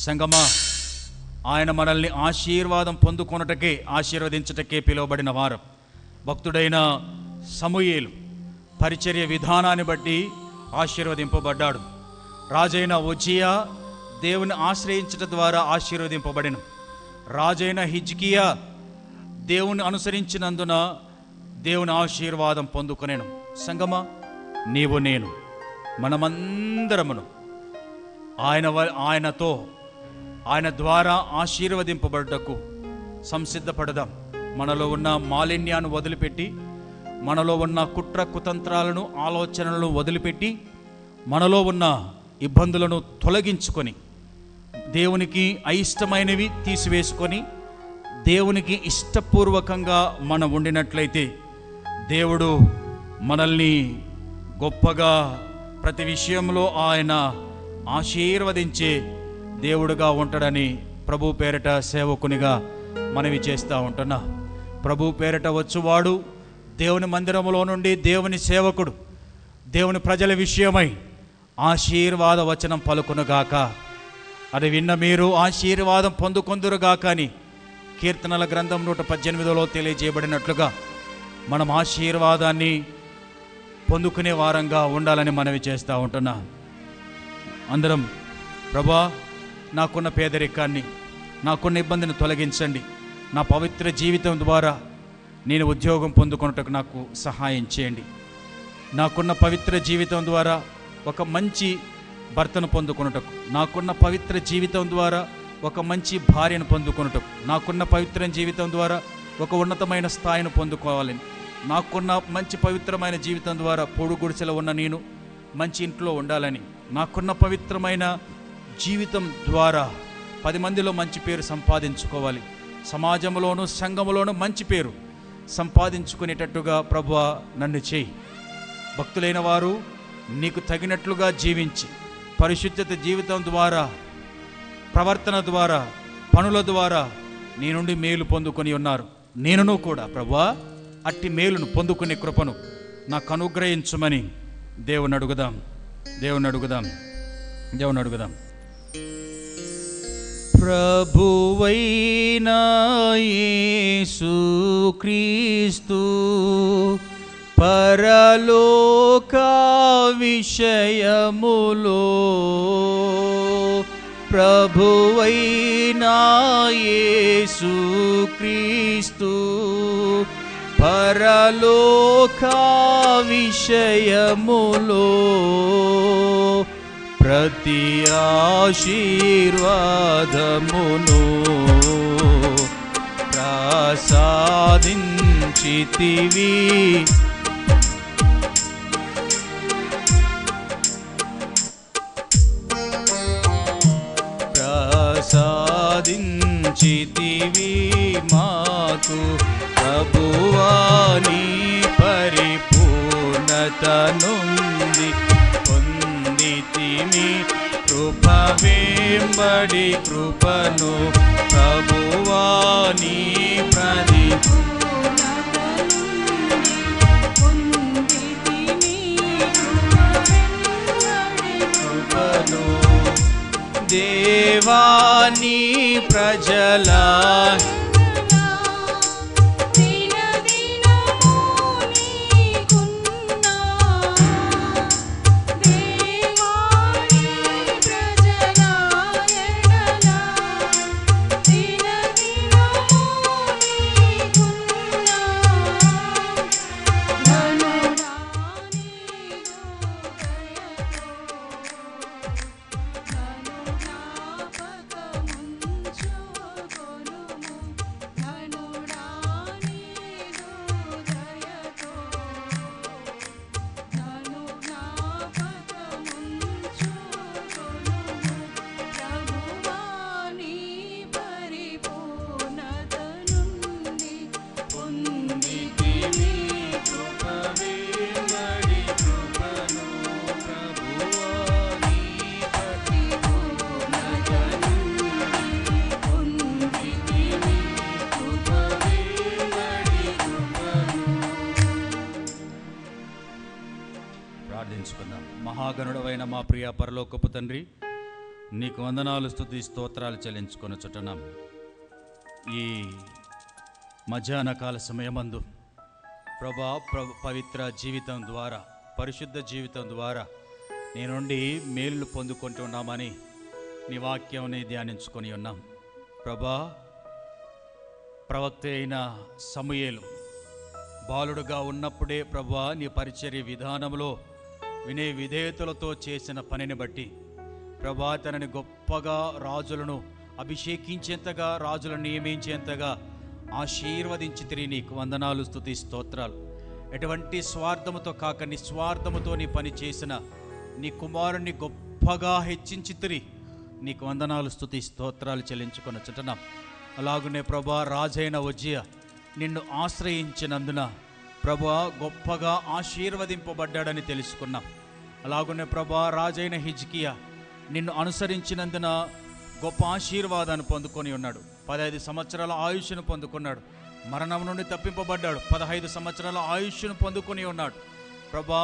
సంగమా, ఆయన మనల్ని ఆశీర్వాదం పొందుకొనుటకే, ఆశీర్వదించుటకే పిలువబడిన వారు. భక్తుడైన సమూయేలు పరిచర్య విధానాన్ని బట్టి ఆశీర్వదింపబడ్డాడు. రాజైన ఉజ్జియా దేవుని ఆశ్రయించట ద్వారా ఆశీర్వదింపబడెను. రాజైన హిజ్కియా దేవుని అనుసరించినందున దేవుని ఆశీర్వాదం పొందుకొనెను. సంగమా, నీవు నేను మనమందరమును ఆయనతో ఆయన ద్వారా ఆశీర్వదింపబడ్డకు సంసిద్ధపడదాం. మనలో ఉన్న మాలిన్యాన్ని వదిలిపెట్టి, మనలో ఉన్న కుట్ర కుతంత్రాలను, ఆలోచనలను వదిలిపెట్టి, మనలో ఉన్న ఇబ్బందులను తొలగించుకొని, దేవునికి అయిష్టమైనవి తీసివేసుకొని, దేవునికి ఇష్టపూర్వకంగా మనం ఉండినట్లయితే దేవుడు మనల్ని గొప్పగా ప్రతి విషయంలో ఆయన ఆశీర్వదించే దేవుడుగా ఉంటాడని ప్రభు పేరిట సేవకునిగా మనవి చేస్తూ ఉంటున్నా. ప్రభు పేరిట వచ్చువాడు దేవుని మందిరములో నుండి దేవుని సేవకుడు దేవుని ప్రజల విషయమై ఆశీర్వాద వచనం పలుకునుగాక. అది విన్న మీరు ఆశీర్వాదం పొందుకొందురుగాక అని కీర్తనల గ్రంథం 118లో తెలియజేయబడినట్లుగా మనం ఆశీర్వాదాన్ని పొందుకునే వారంగా ఉండాలని మనవి చేస్తూ ఉంటున్నా. అందరం, ప్రభా, నాకున్న పేదరికాన్ని, నాకున్న ఇబ్బందిని తొలగించండి. నా పవిత్ర జీవితం ద్వారా నేను ఉద్యోగం పొందుకొనుటకు నాకు సహాయం చేయండి. నాకున్న పవిత్ర జీవితం ద్వారా ఒక మంచి భర్తను పొందుకొనుటకు, నాకున్న పవిత్ర జీవితం ద్వారా ఒక మంచి భార్యను పొందుకొనుటకు, నాకున్న పవిత్ర జీవితం ద్వారా ఒక ఉన్నతమైన స్థాయిని పొందుకోవాలని, నాకున్న మంచి పవిత్రమైన జీవితం ద్వారా పొడు గుడిసెలో ఉన్న నేను మంచి ఇంట్లో ఉండాలని, నాకున్న పవిత్రమైన జీవితం ద్వారా 10 మందిలో మంచి పేరు సంపాదించుకోవాలి, సమాజంలోనూ సంఘములోనూ మంచి పేరు సంపాదించుకునేటట్టుగా ప్రభువా నన్ను చేయి. భక్తులైన వారు నీకు తగినట్లుగా జీవించి పరిశుద్ధత జీవితం ద్వారా, ప్రవర్తన ద్వారా, పనుల ద్వారా నీ నుండి మేలు పొందుకొని ఉన్నారు. నేనును కూడా ప్రభువా అట్టి మేలును పొందుకునే కృపను నాకు అనుగ్రహించుమని దేవుని అడుగుదాం. ప్రభువైన యేసుక్రీస్తు పరలోక విషయములో, ప్రభువైన యేసుక్రీస్తు పరలోక విషయములో ప్రతి ఆశీర్వాదమును ప్రసాదించితివి. ప్రసాదించితివి మాకు ప్రభువా నీ పరిపూర్ణత నుండి పొందితిమి కృప వెంబడి కృపను ప్రభువా నీ కృపను దేవా నీ ప్రజల ప్రార్థించుకుందాం. మహాగణుడవైన మా ప్రియ పరలోకపు తండ్రి, నీకు వందనాలు, స్తుతి, స్తోత్రాలు చెల్లించుకొనుచున్నాం. ఈ మధ్యాహ్న కాల సమయమందు ప్రభా పవిత్ర జీవితం ద్వారా, పరిశుద్ధ జీవితం ద్వారా నీ నుండి మేలు పొందుకుంటున్నామని నీ వాక్యంని ధ్యానించుకొని ఉన్నాం. ప్రభా, ప్రవక్త అయిన సమూయేలు బాలుడుగా ఉన్నప్పుడే ప్రభా నీ పరిచర్య విధానంలో వినయ విధేయతలతో చేసిన పనిని బట్టి ప్రభా తనని గొప్పగా రాజులను అభిషేకించేంతగా, రాజులను నియమించేంతగా ఆశీర్వదించి తిరిగి నీకు వందనాలు, స్తుతి, స్తోత్రాలు. ఎటువంటి స్వార్థముతో కాక నిస్వార్థముతో నీ పని చేసిన నీ కుమారుణ్ణి గొప్పగా హెచ్చించి తిరిగి నీకు వందనాలు, స్తుతి, స్తోత్రాలు చెల్లించుకొనుచున్నాం. అలాగునే ప్రభా రాజైన ఉజ్జియా నిన్ను ఆశ్రయించినందున ప్రభా గొప్పగా ఆశీర్వదింపబడ్డాడని తెలుసుకున్నాం. అలాగునే ప్రభా రాజైన హిజ్కియా నిన్ను అనుసరించినందున గొప్ప ఆశీర్వాదాన్ని పొందుకొని ఉన్నాడు. 15 సంవత్సరాల ఆయుష్ను పొందుకున్నాడు. మరణం నుండి తప్పింపబడ్డాడు. 15 సంవత్సరాల ఆయుష్ను పొందుకొని ఉన్నాడు. ప్రభా,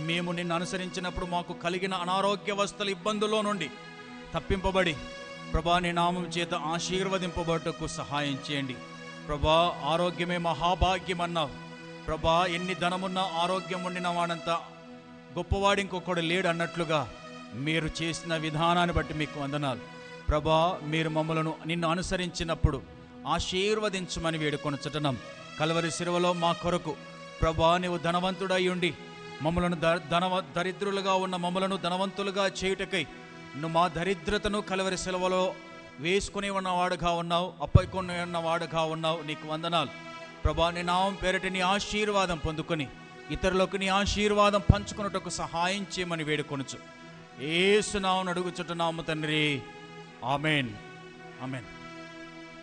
మేము నిన్ను అనుసరించినప్పుడు మాకు కలిగిన అనారోగ్య అవస్థల ఇబ్బందుల్లో నుండి తప్పింపబడి ప్రభా నీ నామం చేత ఆశీర్వదింపబడుటకు సహాయం చేయండి. ప్రభా, ఆరోగ్యమే మహాభాగ్యం అన్నావు. ప్రభా, ఎన్ని ధనమున్నా ఆరోగ్యం ఉండిన వాడంతా గొప్పవాడు ఇంకొకడు లేడు అన్నట్లుగా మీరు చేసిన విధానాన్ని బట్టి మీకు వందనాలు. ప్రభా, మీరు మమ్మలను నిన్ను అనుసరించినప్పుడు ఆశీర్వదించమని వేడుకొనుచున్నాం. కల్వరి శిలువలో మా కొరకు ప్రభా నీవు ధనవంతుడై ఉండి మమ్మలను దరిద్రులుగా ఉన్న మమ్మలను ధనవంతులుగా చేయుటకై నువ్వు మా దరిద్రతను కల్వరి శిలువలో వేసుకుని ఉన్నవాడుగా ఉన్నావు, అప్పకొని ఉన్నవాడుగా ఉన్నావు. నీకు వందనాలు ప్రభా. నీ నామం పేరిట నీ ఆశీర్వాదం పొందుకొని ఇతరులకు నీ ఆశీర్వాదం పంచుకున్నటకు సహాయం చేయమని వేడుకొనుచు యేసు నామమున అడుగుచున్నాము తండ్రి. Amen, amen.